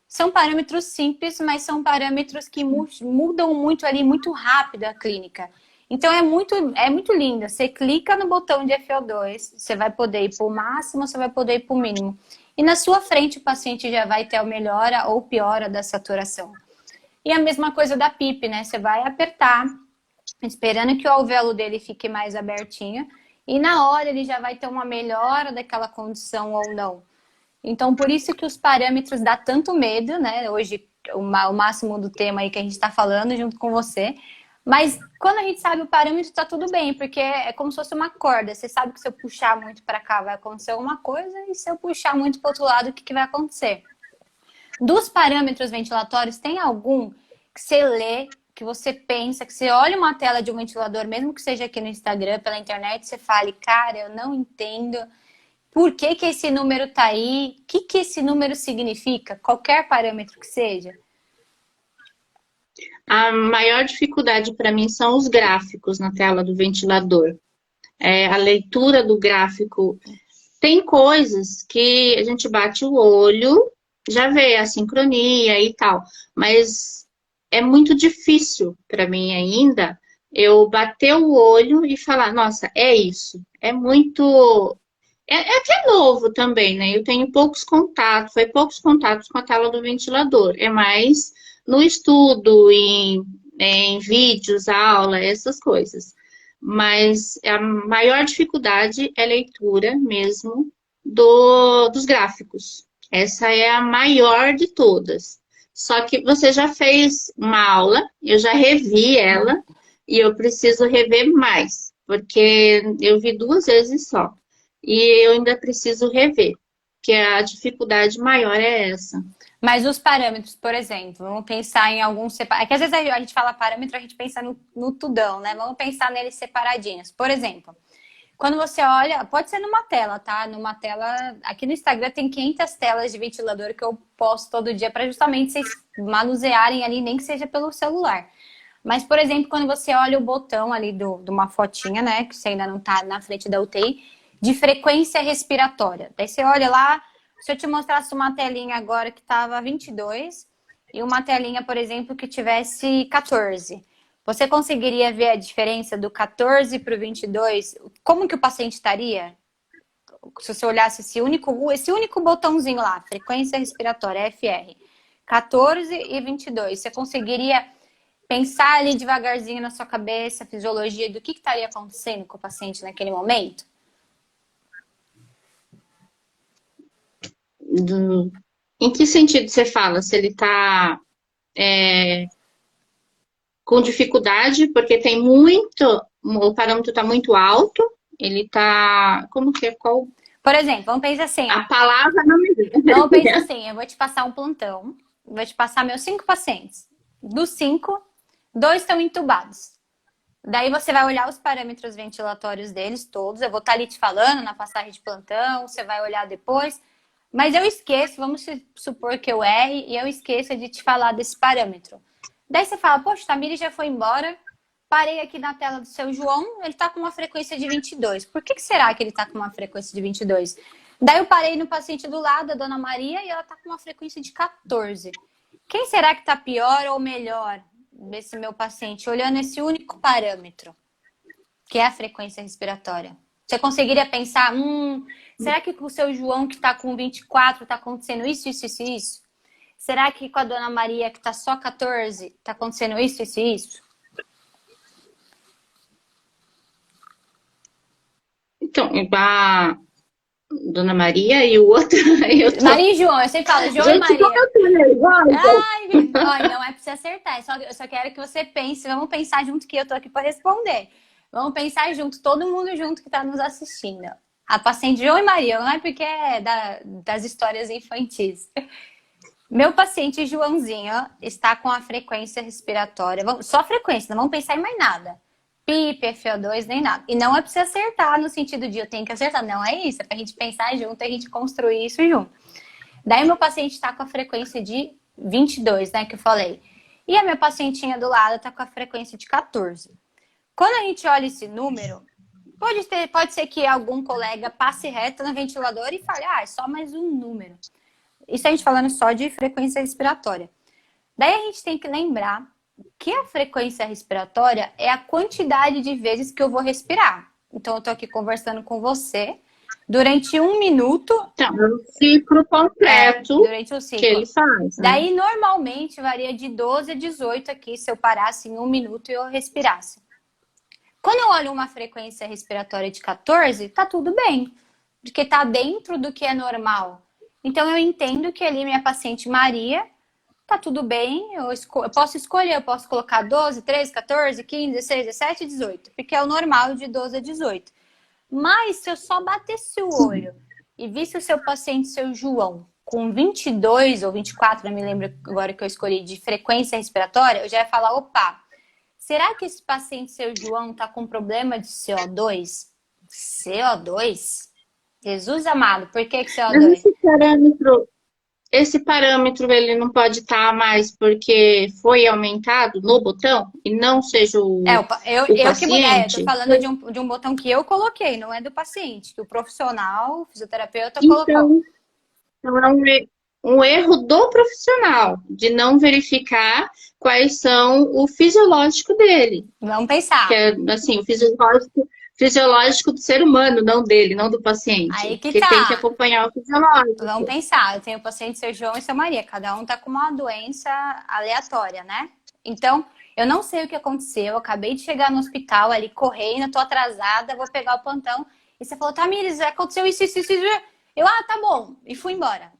são parâmetros simples, mas são parâmetros que mudam muito ali, muito rápido a clínica. Então é muito lindo. Você clica no botão de FO2, você vai poder ir para o máximo, você vai poder ir para o mínimo. E na sua frente o paciente já vai ter a melhora ou piora da saturação. E a mesma coisa da PIP, né? Você vai apertar, esperando que o alvéolo dele fique mais abertinho, e na hora ele já vai ter uma melhora daquela condição ou não. Então, por isso que os parâmetros dá tanto medo, né? Hoje, o máximo do tema aí que a gente está falando junto com você. Mas quando a gente sabe o parâmetro, tá tudo bem, porque é como se fosse uma corda. Você sabe que se eu puxar muito para cá vai acontecer alguma coisa, e se eu puxar muito para o outro lado, o que vai acontecer? Dos parâmetros ventilatórios, tem algum que você lê, que você pensa, que você olha uma tela de um ventilador, mesmo que seja aqui no Instagram, pela internet, você fale, cara, eu não entendo por que que esse número tá aí, o que que esse número significa, qualquer parâmetro que seja? A maior dificuldade para mim são os gráficos na tela do ventilador. A leitura do gráfico. Tem coisas que a gente bate o olho, já vê a sincronia e tal, mas é muito difícil para mim ainda eu bater o olho e falar, nossa, é isso. É muito. É que é novo também, né? Eu tenho poucos contatos, foi poucos contatos com a tela do ventilador. É mais no estudo, em vídeos, aula, essas coisas. Mas a maior dificuldade é a leitura mesmo dos gráficos. Essa é a maior de todas. Só que você já fez uma aula, eu já revi ela e eu preciso rever mais, porque eu vi 2 vezes só. E eu ainda preciso rever, que a dificuldade maior é essa. Mas os parâmetros, por exemplo, vamos pensar em alguns separados. É que às vezes a gente fala parâmetro, a gente pensa no tudão, né? Vamos pensar neles separadinhos. Por exemplo, quando você olha, pode ser numa tela, tá? Numa tela, aqui no Instagram tem 500 telas de ventilador que eu posto todo dia para justamente vocês manusearem ali, nem que seja pelo celular. Mas, por exemplo, quando você olha o botão ali de uma fotinha, né? Que você ainda não tá na frente da UTI, de frequência respiratória. Daí você olha lá, se eu te mostrasse uma telinha agora que tava 22 e uma telinha, por exemplo, que tivesse 14. Você conseguiria ver a diferença do 14 para o 22? Como que o paciente estaria? Se você olhasse esse único botãozinho lá, frequência respiratória, FR, 14 e 22, você conseguiria pensar ali devagarzinho na sua cabeça, a fisiologia do que estaria acontecendo com o paciente naquele momento? Em que sentido você fala? Se ele está com dificuldade, porque tem muito, o parâmetro está muito alto, ele está. Como que é? Qual? Por exemplo, vamos pensar assim, A ó. palavra não me vem. Vamos pensar assim, eu vou te passar um plantão, vou te passar meus 5 pacientes. Dos 5, 2 estão entubados. Daí você vai olhar os parâmetros ventilatórios deles todos. Eu vou estar ali te falando na passagem de plantão, você vai olhar depois. Mas eu esqueço, vamos supor que eu erre, e eu esqueça de te falar desse parâmetro. Daí você fala, poxa, Tamiri já foi embora, parei aqui na tela do seu João, ele está com uma frequência de 22. Por que será que ele está com uma frequência de 22? Daí eu parei no paciente do lado, a dona Maria, e ela está com uma frequência de 14. Quem será que está pior ou melhor desse meu paciente, olhando esse único parâmetro, que é a frequência respiratória? Você conseguiria pensar, será que com o seu João que está com 24 está acontecendo isso, isso, isso, isso? Será que com a dona Maria que está só 14 está acontecendo isso, isso, isso? Então, a Dona Maria e o outro. Maria e João, eu sempre falo, João e Gente, como Maria. eu tô nervosa. Ai, não é pra você acertar, eu só quero que você pense, vamos pensar junto que eu tô aqui para responder. Vamos pensar junto, todo mundo junto que tá nos assistindo. A paciente João e Maria, não é porque é das histórias infantis. Meu paciente Joãozinho está com a frequência respiratória, só a frequência, não vamos pensar em mais nada. PIP, FO2, nem nada. E não é pra você acertar no sentido de eu tenho que acertar, não é isso, é pra gente pensar junto, a gente construir isso junto. Daí meu paciente está com a frequência de 22, né, que eu falei. E a minha pacientinha do lado está com a frequência de 14. Quando a gente olha esse número, pode ser que algum colega passe reto no ventilador e fale, é só mais um número. Isso a gente falando só de frequência respiratória. Daí a gente tem que lembrar que a frequência respiratória é a quantidade de vezes que eu vou respirar. Então eu tô aqui conversando com você durante 1 minuto. Então, é o ciclo completo durante o ciclo que ele faz. Né? Daí, normalmente, varia de 12 a 18 aqui, se eu parasse em 1 minuto e eu respirasse. Quando eu olho uma frequência respiratória de 14, tá tudo bem, porque tá dentro do que é normal. Então, eu entendo que ali minha paciente Maria, tá tudo bem, eu posso escolher, eu posso colocar 12, 13, 14, 15, 16, 17, 18, porque é o normal de 12 a 18. Mas se eu só batesse o olho e visse o seu paciente, seu João, com 22 ou 24, não me lembro agora que eu escolhi, de frequência respiratória, eu já ia falar, opa, será que esse paciente, seu João, tá com problema de CO2? CO2? Jesus amado, por que Mas CO2? esse parâmetro ele não pode estar mais porque foi aumentado no botão e não seja o Eu que mudei. Eu tô paciente? falando de um botão que eu coloquei, não é do paciente, que o profissional, o fisioterapeuta, colocou. Então, então é um erro do profissional de não verificar quais são o fisiológico dele, Vamos que pensar. é assim, o fisiológico do ser humano, não dele, não do Aí paciente, que que tem que tá. acompanhar o Vamos fisiológico. pensar. Eu tenho o paciente seu João e seu Maria. Cada um tá com uma doença aleatória, né? Então, eu não sei o que aconteceu. Eu acabei de chegar no hospital ali correndo, tô atrasada, vou pegar o plantão. E você falou, Tamires, aconteceu isso. Eu, tá bom. E fui embora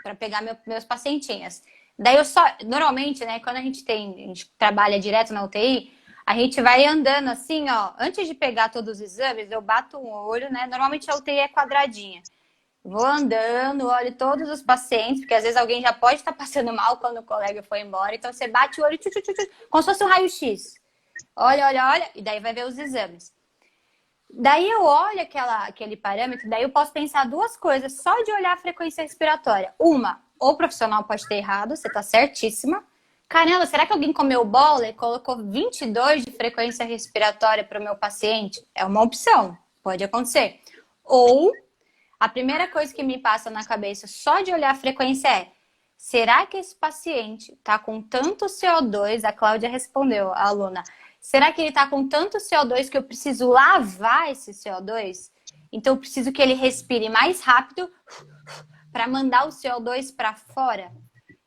para pegar meus pacientinhos. Daí eu só, normalmente, né, quando a gente trabalha direto na UTI, a gente vai andando assim, ó. Antes de pegar todos os exames, eu bato um olho, né? Normalmente a UTI é quadradinha. Vou andando, olho todos os pacientes, porque às vezes alguém já pode estar passando mal quando o colega foi embora. Então você bate o olho, como se fosse um raio-x. Olha, e daí vai ver os exames. Daí eu olho aquele parâmetro, daí eu posso pensar duas coisas só de olhar a frequência respiratória. Uma, o profissional pode ter errado, você tá certíssima. Caramba, será que alguém comeu bola e colocou 22 de frequência respiratória para o meu paciente? É uma opção, pode acontecer. Ou a primeira coisa que me passa na cabeça só de olhar a frequência é: será que esse paciente está com tanto CO2? A Cláudia respondeu, a aluna. Será que ele está com tanto CO2 que eu preciso lavar esse CO2? Então eu preciso que ele respire mais rápido para mandar o CO2 para fora?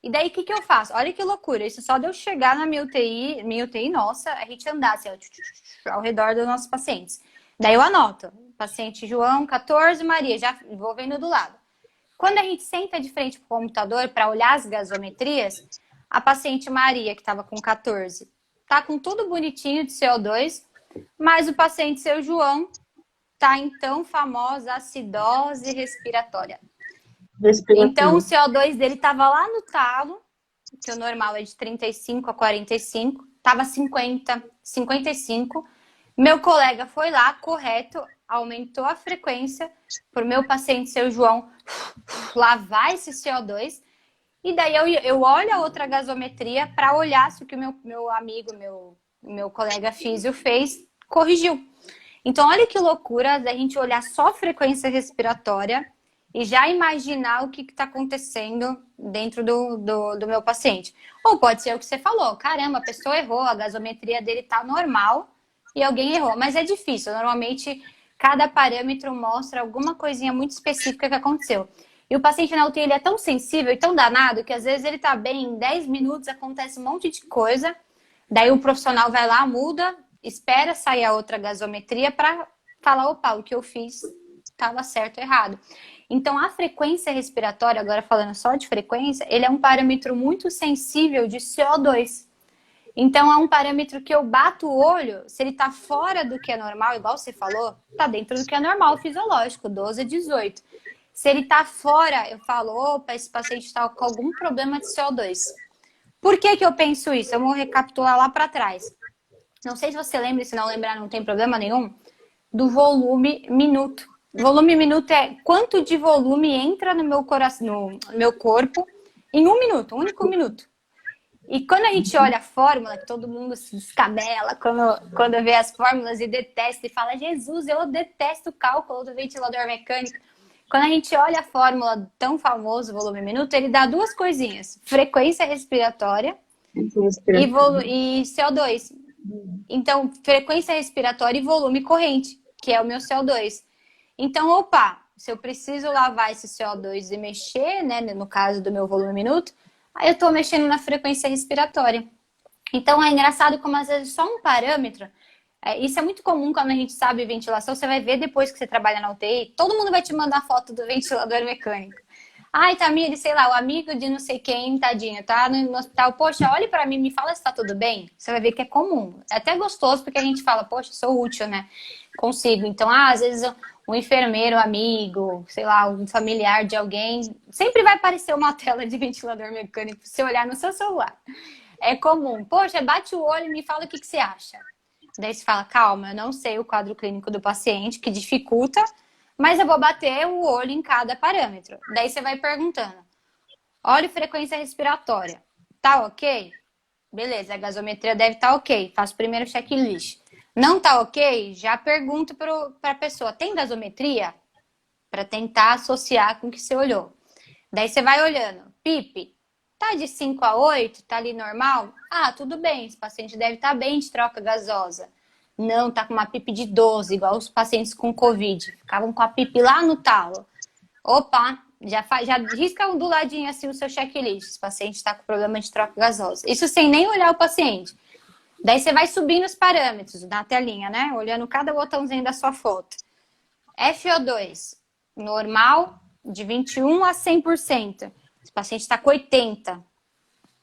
E daí o que eu faço? Olha que loucura, isso só de eu chegar na minha UTI nossa, a gente andar assim, ó, ao redor dos nossos pacientes. Daí eu anoto, paciente João, 14, Maria, já vou vendo do lado. Quando a gente senta de frente para o computador para olhar as gasometrias, a paciente Maria, que estava com 14, tá com tudo bonitinho de CO2, mas o paciente seu João tá em tão famosa acidose respiratória. Então o CO2 dele estava lá no talo, que o normal é de 35 a 45, estava 50, 55. Meu colega foi lá, correto, aumentou a frequência para o meu paciente, seu João, lavar esse CO2. E daí eu olho a outra gasometria para olhar se o que o meu amigo, meu colega físio fez, corrigiu. Então, olha que loucura da gente olhar só a frequência respiratória e já imaginar o que está acontecendo dentro do meu paciente. Ou pode ser o que você falou. Caramba, a pessoa errou, a gasometria dele está normal e alguém errou. Mas é difícil. Normalmente, cada parâmetro mostra alguma coisinha muito específica que aconteceu. E o paciente na UTI ele é tão sensível e tão danado que às vezes ele está bem, em 10 minutos acontece um monte de coisa. Daí o profissional vai lá, muda, espera sair a outra gasometria para falar, opa, o que eu fiz estava certo ou errado. Então, a frequência respiratória, agora falando só de frequência, ele é um parâmetro muito sensível de CO2. Então, é um parâmetro que eu bato o olho, se ele está fora do que é normal, igual você falou, está dentro do que é normal fisiológico, 12 a 18. Se ele está fora, eu falo, opa, esse paciente está com algum problema de CO2. Por que eu penso isso? Eu vou recapitular lá para trás. Não sei se você lembra, se não lembrar não tem problema nenhum, do volume minuto. Volume minuto é quanto de volume entra no meu coração, no meu corpo em um minuto, um único minuto. E quando a gente olha a fórmula, que todo mundo se descabela quando vê as fórmulas e detesta e fala, Jesus, eu detesto o cálculo do ventilador mecânico. Quando a gente olha a fórmula tão famoso, volume minuto, ele dá duas coisinhas. Frequência respiratória e CO2. Então, frequência respiratória e volume corrente, que é o meu CO2. Então, opa, se eu preciso lavar esse CO2 e mexer, né, no caso do meu volume minuto, aí eu estou mexendo na frequência respiratória. Então, é engraçado como às vezes só um parâmetro, isso é muito comum quando a gente sabe ventilação, você vai ver depois que você trabalha na UTI, todo mundo vai te mandar foto do ventilador mecânico. Ai, Tamiri, sei lá, o amigo de não sei quem, tadinho, tá no hospital. Poxa, olhe pra mim, me fala se tá tudo bem. Você vai ver que é comum. É até gostoso, porque a gente fala, poxa, sou útil, né? Consigo. Então, às vezes, um enfermeiro, amigo, sei lá, um familiar de alguém, sempre vai aparecer uma tela de ventilador mecânico se você olhar no seu celular. É comum. Poxa, bate o olho e me fala o que você acha. Daí você fala, calma, eu não sei o quadro clínico do paciente, que dificulta, mas eu vou bater o olho em cada parâmetro. Daí você vai perguntando, óleo e frequência respiratória, tá ok? Beleza, a gasometria deve estar ok. Faço primeiro checklist. Não tá ok? Já pergunto para a pessoa, tem gasometria? Para tentar associar com o que você olhou. Daí você vai olhando, PIP, tá de 5 a 8, tá ali normal? Ah, tudo bem, esse paciente deve estar bem de troca gasosa. Não, tá com uma PIP de 12, igual os pacientes com Covid. Ficavam com a PIP lá no talo. Opa, já risca do ladinho assim o seu checklist. Esse paciente está com problema de troca gasosa. Isso sem nem olhar o paciente. Daí você vai subindo os parâmetros na telinha, né? Olhando cada botãozinho da sua foto. FO2, normal, de 21 a 100%. Esse paciente está com 80.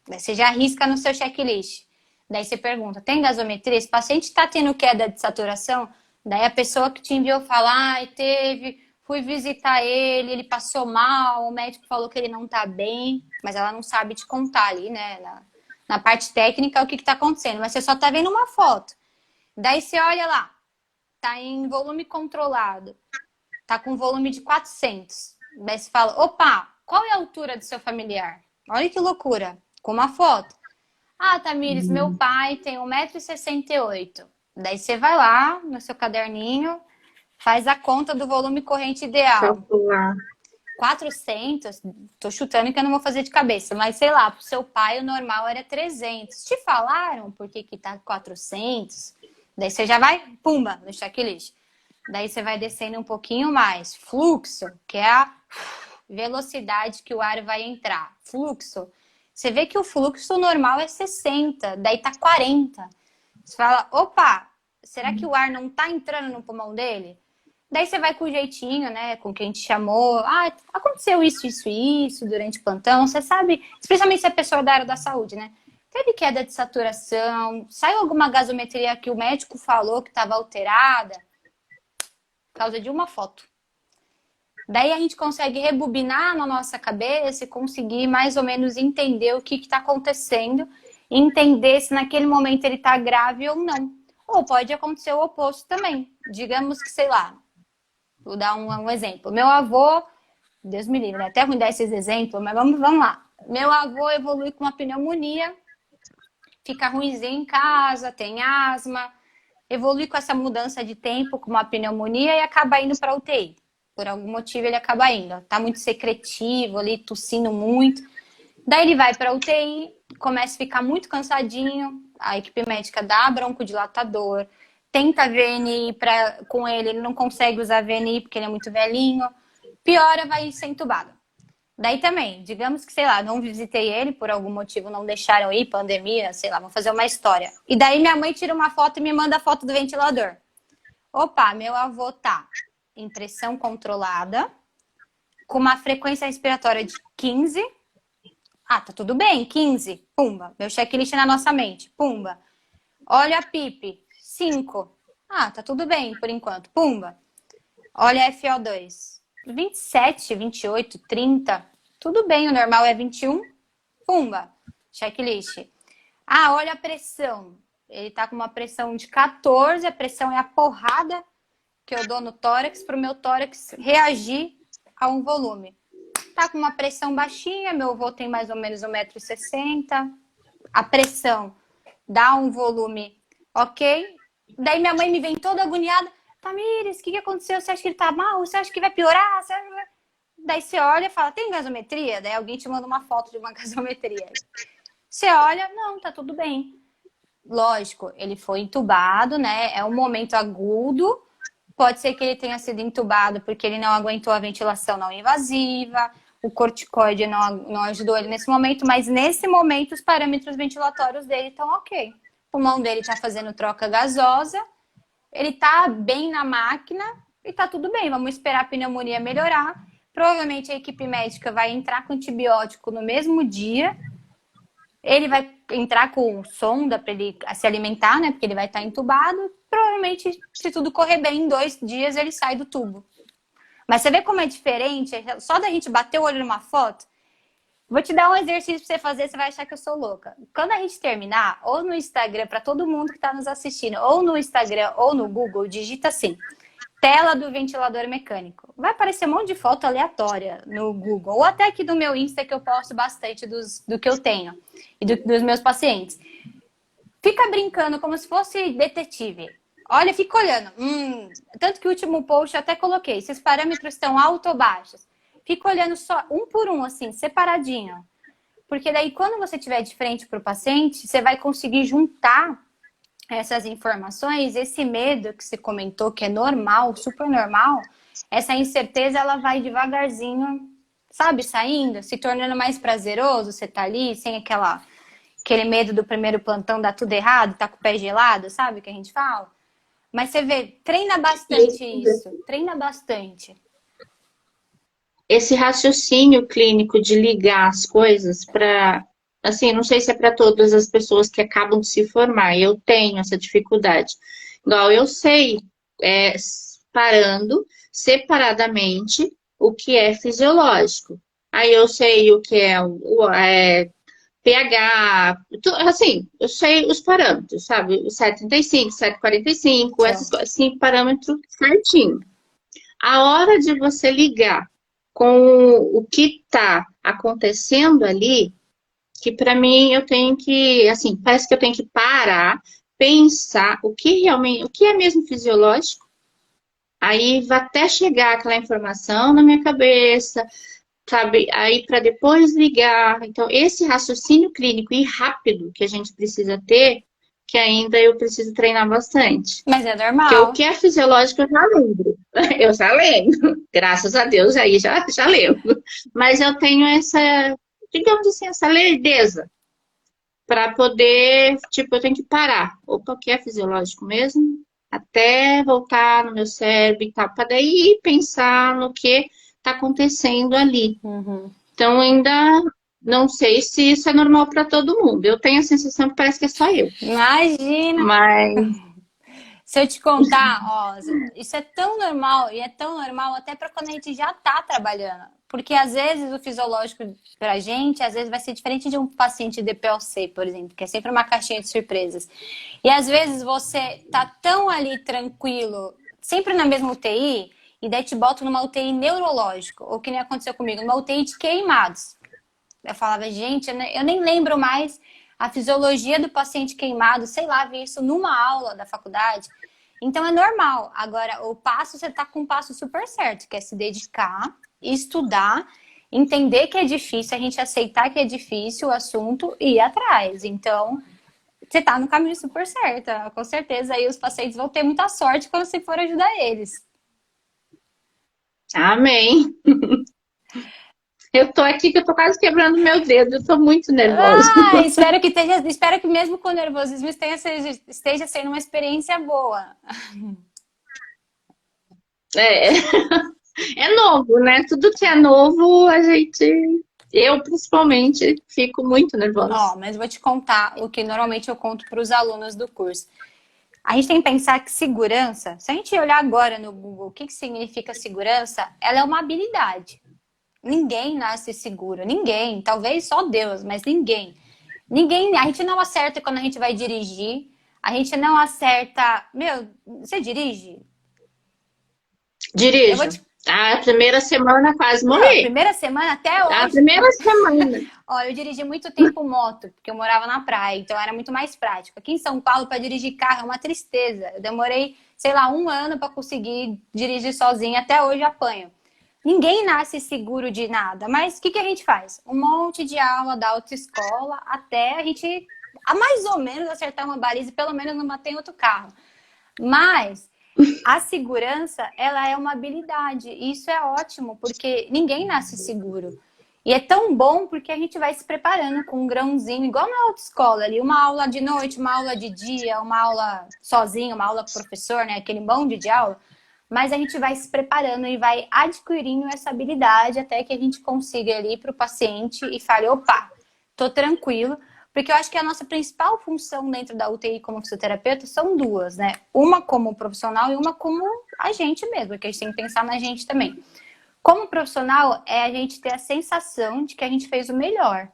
Daí você já risca no seu checklist. Daí você pergunta, tem gasometria? Esse paciente está tendo queda de saturação? Daí a pessoa que te enviou fala, ai, teve, fui visitar ele, ele passou mal, o médico falou que ele não tá bem, mas ela não sabe te contar ali, né, na parte técnica o que tá acontecendo, mas você só tá vendo uma foto. Daí você olha lá, tá em volume controlado, tá com volume de 400. Daí você fala, opa, qual é a altura do seu familiar? Olha que loucura, com uma foto. Ah, Tamires, meu pai tem 1,68 m. Daí você vai lá no seu caderninho, faz a conta do volume corrente ideal. Calcular. 400, tô chutando que eu não vou fazer de cabeça, mas sei lá, pro seu pai o normal era 300. Te falaram por que tá 400? Daí você já vai, pumba, no checklist. Daí você vai descendo um pouquinho mais. Fluxo, que é a velocidade que o ar vai entrar. Fluxo. Você vê que o fluxo normal é 60, daí tá 40. Você fala, opa, será que o ar não tá entrando no pulmão dele? Daí você vai com o jeitinho, né, com quem te chamou. Ah, aconteceu isso durante o plantão. Você sabe, especialmente se é pessoa da área da saúde, né? Teve queda de saturação, saiu alguma gasometria que o médico falou que estava alterada por causa de uma foto. Daí a gente consegue rebobinar na nossa cabeça e conseguir mais ou menos entender o que está acontecendo, entender se naquele momento ele está grave ou não. Ou pode acontecer o oposto também. Digamos que, sei lá, vou dar um exemplo. Meu avô, Deus me livre, é até ruim dar esses exemplos, mas vamos lá. Meu avô evolui com uma pneumonia, fica ruimzinho em casa, tem asma, evolui com essa mudança de tempo, com uma pneumonia e acaba indo para UTI. Por algum motivo ele acaba indo. Tá muito secretivo ali, tossindo muito. Daí ele vai para UTI, começa a ficar muito cansadinho, a equipe médica dá broncodilatador, tenta VNI com ele, ele não consegue usar VNI porque ele é muito velhinho, piora, vai ser entubado. Daí também, digamos que, sei lá, não visitei ele, por algum motivo não deixaram ir, pandemia, sei lá, vou fazer uma história. E daí minha mãe tira uma foto e me manda a foto do ventilador. Opa, meu avô tá em pressão controlada, com uma frequência respiratória de 15. Ah, tá tudo bem, 15. Pumba. Meu checklist na nossa mente. Pumba. Olha a PIP. 5. Ah, tá tudo bem por enquanto. Pumba. Olha a FO2. 27, 28, 30. Tudo bem, o normal é 21. Pumba. Checklist. Ah, olha a pressão. Ele tá com uma pressão de 14. A pressão é a porrada que eu dou no tórax para o meu tórax reagir a um volume. Tá com uma pressão baixinha, meu avô tem mais ou menos 1,60 m. A pressão dá um volume ok. Daí minha mãe me vem toda agoniada. Tamires, o que aconteceu? Você acha que ele tá mal? Você acha que vai piorar? Daí você olha e fala, tem gasometria? Daí alguém te manda uma foto de uma gasometria. Você olha, não, tá tudo bem. Lógico, ele foi entubado, né? É um momento agudo. Pode ser que ele tenha sido entubado porque ele não aguentou a ventilação não invasiva, o corticoide não ajudou ele nesse momento, mas nesse momento os parâmetros ventilatórios dele estão ok. O pulmão dele está fazendo troca gasosa, ele está bem na máquina e está tudo bem. Vamos esperar a pneumonia melhorar. Provavelmente a equipe médica vai entrar com antibiótico no mesmo dia. Ele vai entrar com sonda para ele se alimentar, né? Porque ele vai estar entubado. Provavelmente, se tudo correr bem, em 2 dias ele sai do tubo. Mas você vê como é diferente? Só da gente bater o olho numa foto, Vou te dar um exercício pra você fazer, você vai achar que eu sou louca. Quando a gente terminar, ou no Instagram, para todo mundo que tá nos assistindo, ou no Instagram ou no Google, digita assim, tela do ventilador mecânico. Vai aparecer um monte de foto aleatória no Google, ou até aqui do meu Insta, que eu posto bastante do que eu tenho e dos meus pacientes. Fica brincando como se fosse detetive. Olha, fica olhando. Tanto que o último post eu até coloquei. Se os parâmetros estão altos ou baixos. Fica olhando só um por um, assim, separadinho. Porque daí, quando você estiver de frente para o paciente, você vai conseguir juntar essas informações, esse medo que você comentou, que é normal, super normal, essa incerteza, ela vai devagarzinho, sabe, saindo, se tornando mais prazeroso, você tá ali, sem aquele medo do primeiro plantão dar tudo errado, tá com o pé gelado, sabe, que a gente fala? Mas você vê, treina bastante isso, treina bastante. Esse raciocínio clínico de ligar as coisas para, assim, não sei se é para todas as pessoas que acabam de se formar, eu tenho essa dificuldade. Igual eu sei, parando separadamente o que é fisiológico. Aí eu sei o que é pH, assim, eu sei os parâmetros, sabe? O 7,35, 7,45, essas coisas, assim, parâmetro certinho. A hora de você ligar com o que está acontecendo ali, que para mim eu tenho que, assim, parece que eu tenho que parar, pensar o que realmente, o que é mesmo fisiológico, aí vai até chegar aquela informação na minha cabeça, sabe? Aí para depois ligar. Então, esse raciocínio clínico e rápido que a gente precisa ter, que ainda eu preciso treinar bastante. Mas é Porque o normal. que é fisiológico eu já lembro. Eu já lembro. Graças a Deus, aí já lembro. Mas eu tenho essa, digamos assim, essa lerdeza para poder, tipo, eu tenho que parar. Opa, o que é fisiológico mesmo? Até voltar no meu cérebro e tal, para daí pensar no que está acontecendo ali. Uhum. Então, ainda não sei se isso é normal para todo mundo. Eu tenho a sensação que parece que é só eu. Imagina! Mas Se eu te contar, ó, isso é tão normal e é tão normal até para quando a gente já tá trabalhando. Porque às vezes o fisiológico pra gente, às vezes vai ser diferente de um paciente de DPLC, por exemplo, que é sempre uma caixinha de surpresas. E às vezes você tá tão ali tranquilo, sempre na mesma UTI, e daí te botam numa UTI neurológico, ou que nem aconteceu comigo, numa UTI de queimados. Eu falava, gente, eu nem lembro mais a fisiologia do paciente queimado, sei lá, vi isso numa aula da faculdade. Então é normal. Agora, o passo, você tá com um passo super certo, que é se dedicar, estudar, entender que é difícil, a gente aceitar que é difícil o assunto e ir atrás. Então, você tá no caminho super certo. Com certeza aí os pacientes vão ter muita sorte quando você for ajudar eles. amém. Eu tô aqui que eu tô quase quebrando meu dedo, eu tô muito nervosa. Ah, espero que mesmo com o nervosismo esteja sendo uma experiência boa. É, é novo, né? Tudo que é novo, eu principalmente, fico muito nervosa. Ó, mas vou te contar o que normalmente eu conto para os alunos do curso. A gente tem que pensar que segurança, se a gente olhar agora no Google o que significa segurança, ela é uma habilidade. Ninguém nasce seguro, ninguém, talvez só Deus, mas ninguém. Ninguém, a gente não acerta quando a gente vai dirigir, a gente não acerta. Meu, você dirige? Eu vou Dirijo. te. A primeira semana quase Não, a morri. primeira semana até A hoje. primeira semana. Ó, eu dirigi muito tempo moto, porque eu morava na praia, então era muito mais prático. Aqui em São Paulo, para dirigir carro é uma tristeza. Eu demorei, sei lá, 1 ano para conseguir dirigir sozinha, até hoje apanho. Ninguém nasce seguro de nada, mas o que a gente faz? Um monte de aula da autoescola até a gente, a mais ou menos, acertar uma baliza e pelo menos não bater em outro carro. Mas a segurança, ela é uma habilidade. E isso é ótimo, porque ninguém nasce seguro. E é tão bom porque a gente vai se preparando com um grãozinho, igual na autoescola ali, uma aula de noite, uma aula de dia, uma aula sozinho, uma aula com o professor, né? Aquele monte de aula. Mas a gente vai se preparando e vai adquirindo essa habilidade até que a gente consiga ali para o paciente e fale, opa, tô tranquilo. Porque eu acho que a nossa principal função dentro da UTI como fisioterapeuta são duas, né? Uma como profissional e uma como a gente mesmo, que a gente tem que pensar na gente também. Como profissional, é a gente ter a sensação de que a gente fez o melhor.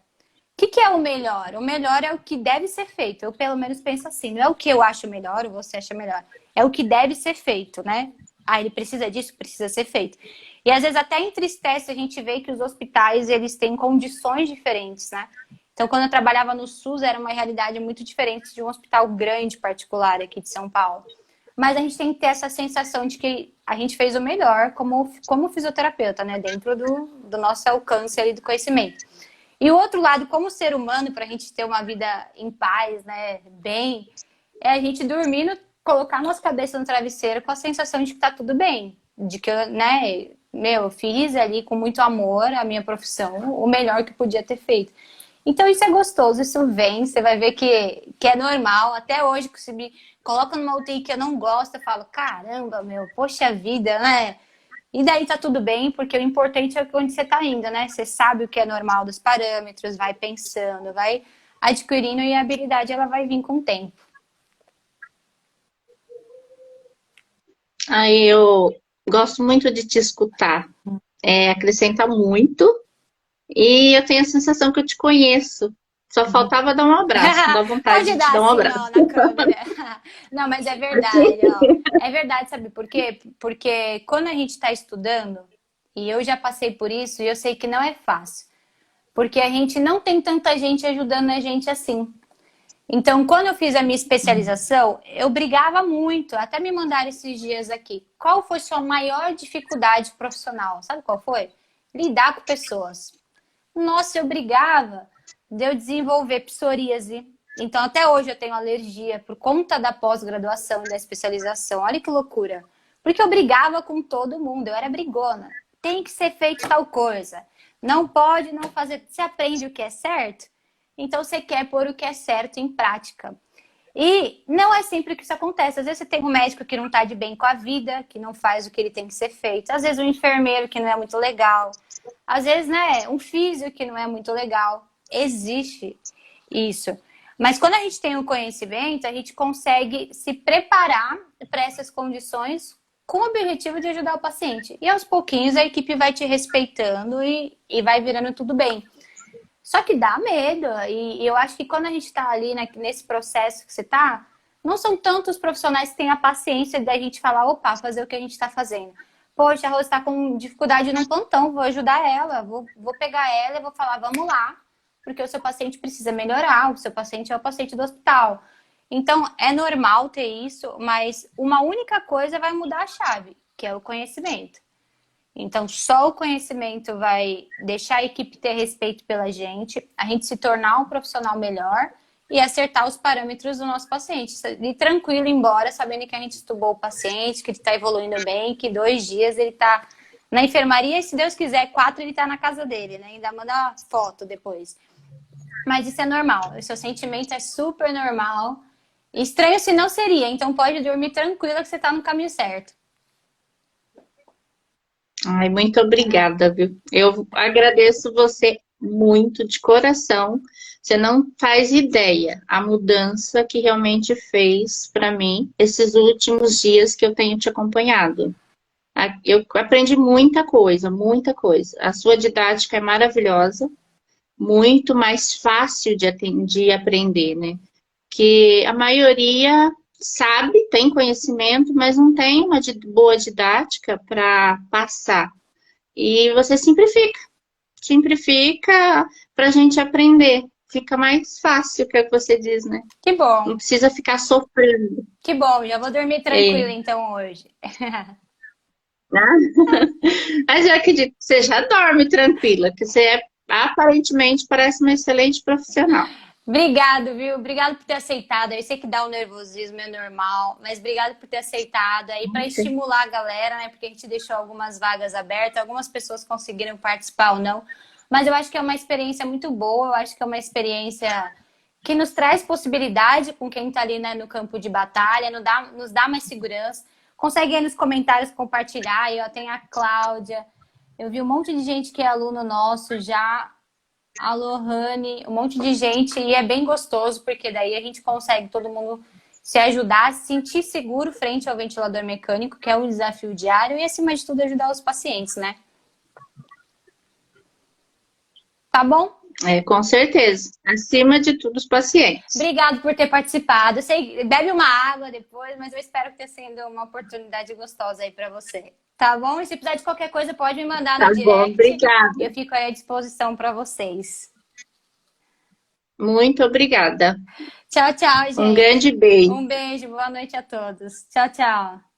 O que é o melhor? O melhor é o que deve ser feito. Eu, pelo menos, penso assim. Não é o que eu acho melhor ou você acha melhor. É o que deve ser feito, né? Ah, ele precisa disso? Precisa ser feito. E, às vezes, até entristece a gente ver que os hospitais, eles têm condições diferentes, né? Então, quando eu trabalhava no SUS, era uma realidade muito diferente de um hospital grande, particular, aqui de São Paulo. Mas a gente tem que ter essa sensação de que a gente fez o melhor como fisioterapeuta, né? Dentro do nosso alcance ali do conhecimento. E o outro lado, como ser humano, para a gente ter uma vida em paz, né? Bem, é a gente dormir, colocar nossa cabeça no travesseiro com a sensação de que tá tudo bem. De que, né? Eu fiz ali com muito amor a minha profissão, o melhor que podia ter feito. Então isso é gostoso, isso vem, você vai ver que é normal. Até hoje, que você me coloca numa UTI que eu não gosto, eu falo, caramba, poxa vida, né? E daí tá tudo bem, porque o importante é onde você tá indo, né? Você sabe o que é normal dos parâmetros, vai pensando, vai adquirindo e a habilidade ela vai vir com o tempo. Aí eu gosto muito de te escutar. Acrescenta muito. E eu tenho a sensação que eu te conheço. Só faltava dar um abraço, dá vontade Pode de te dar dar um assim, abraço. ó, na câmera. Não, mas é verdade, ó. É verdade, sabe por quê? Porque quando a gente está estudando, e eu já passei por isso, e eu sei que não é fácil. Porque a gente não tem tanta gente ajudando a gente assim. Então, quando eu fiz a minha especialização, eu brigava muito. Até me mandaram esses dias aqui. Qual foi sua maior dificuldade profissional? Sabe qual foi? Lidar com pessoas. Nossa, eu brigava de eu desenvolver psoríase. Então, até hoje eu tenho alergia por conta da pós-graduação e da especialização. Olha que loucura. Porque eu brigava com todo mundo, eu era brigona. Tem que ser feito tal coisa. Não pode não fazer. Você aprende o que é certo, então você quer pôr o que é certo em prática. E não é sempre que isso acontece. Às vezes você tem um médico que não está de bem com a vida, que não faz o que ele tem que ser feito. Às vezes um enfermeiro que não é muito legal. Às vezes, né, um físico que não é muito legal. Existe isso. Mas quando a gente tem o conhecimento, a gente consegue se preparar para essas condições com o objetivo de ajudar o paciente. E aos pouquinhos a equipe vai te respeitando e vai virando tudo bem. Só que dá medo. E eu acho que quando a gente está ali nesse processo que você está, não são tantos profissionais que têm a paciência da gente falar, opa, fazer o que a gente está fazendo. Poxa, a Rose está com dificuldade no plantão, vou ajudar ela, vou pegar ela e vou falar, vamos lá, porque o seu paciente precisa melhorar, o seu paciente é o paciente do hospital. Então, é normal ter isso, mas uma única coisa vai mudar a chave, que é o conhecimento. Então, só o conhecimento vai deixar a equipe ter respeito pela gente, a gente se tornar um profissional melhor e acertar os parâmetros do nosso paciente. E tranquilo embora, sabendo que a gente estudou o paciente, que ele está evoluindo bem, que 2 dias ele está na enfermaria e, se Deus quiser, 4 ele está na casa dele, né? Ainda manda uma foto depois. Mas isso é normal, o seu sentimento é super normal. Estranho se não seria, então pode dormir tranquila que você está no caminho certo. Ai, muito obrigada, viu? Eu agradeço você muito de coração. Você não faz ideia a mudança que realmente fez para mim esses últimos dias que eu tenho te acompanhado. Eu aprendi muita coisa, muita coisa. A sua didática é maravilhosa, muito mais fácil de aprender, né? Que a maioria sabe, tem conhecimento, mas não tem uma boa didática para passar. E você simplifica para a gente aprender. Fica mais fácil, que é o que você diz, né? Que Não bom, precisa ficar sofrendo. que bom, já vou dormir tranquila então hoje. Mas eu acredito que você já dorme tranquila, que você aparentemente parece uma excelente profissional. Obrigado, viu? Obrigado por ter aceitado. Eu sei que dá um nervosismo, é normal, mas obrigado por ter aceitado aí para estimular a galera, né? Porque a gente deixou algumas vagas abertas, algumas pessoas conseguiram participar ou não. Mas eu acho que é uma experiência muito boa, eu acho que é uma experiência que nos traz possibilidade com quem está ali, né, no campo de batalha, nos dá mais segurança. Consegue aí nos comentários compartilhar. Aí, ó, tem a Cláudia. Eu vi um monte de gente que é aluno nosso já. A Lohane, um monte de gente, e é bem gostoso, porque daí a gente consegue todo mundo se ajudar, se sentir seguro frente ao ventilador mecânico, que é um desafio diário, e acima de tudo ajudar os pacientes, né? tá bom? Com certeza. Acima de tudo, os pacientes. Obrigado por ter participado. Sei, bebe uma água depois, mas eu espero que tenha sido uma oportunidade gostosa aí para você. Tá bom? E se precisar de qualquer coisa, pode me mandar Tá no bom, direct. obrigada. Eu fico aí à disposição para vocês. Muito obrigada. Tchau, tchau, Um gente. grande beijo. Um beijo, boa noite a todos. Tchau, tchau.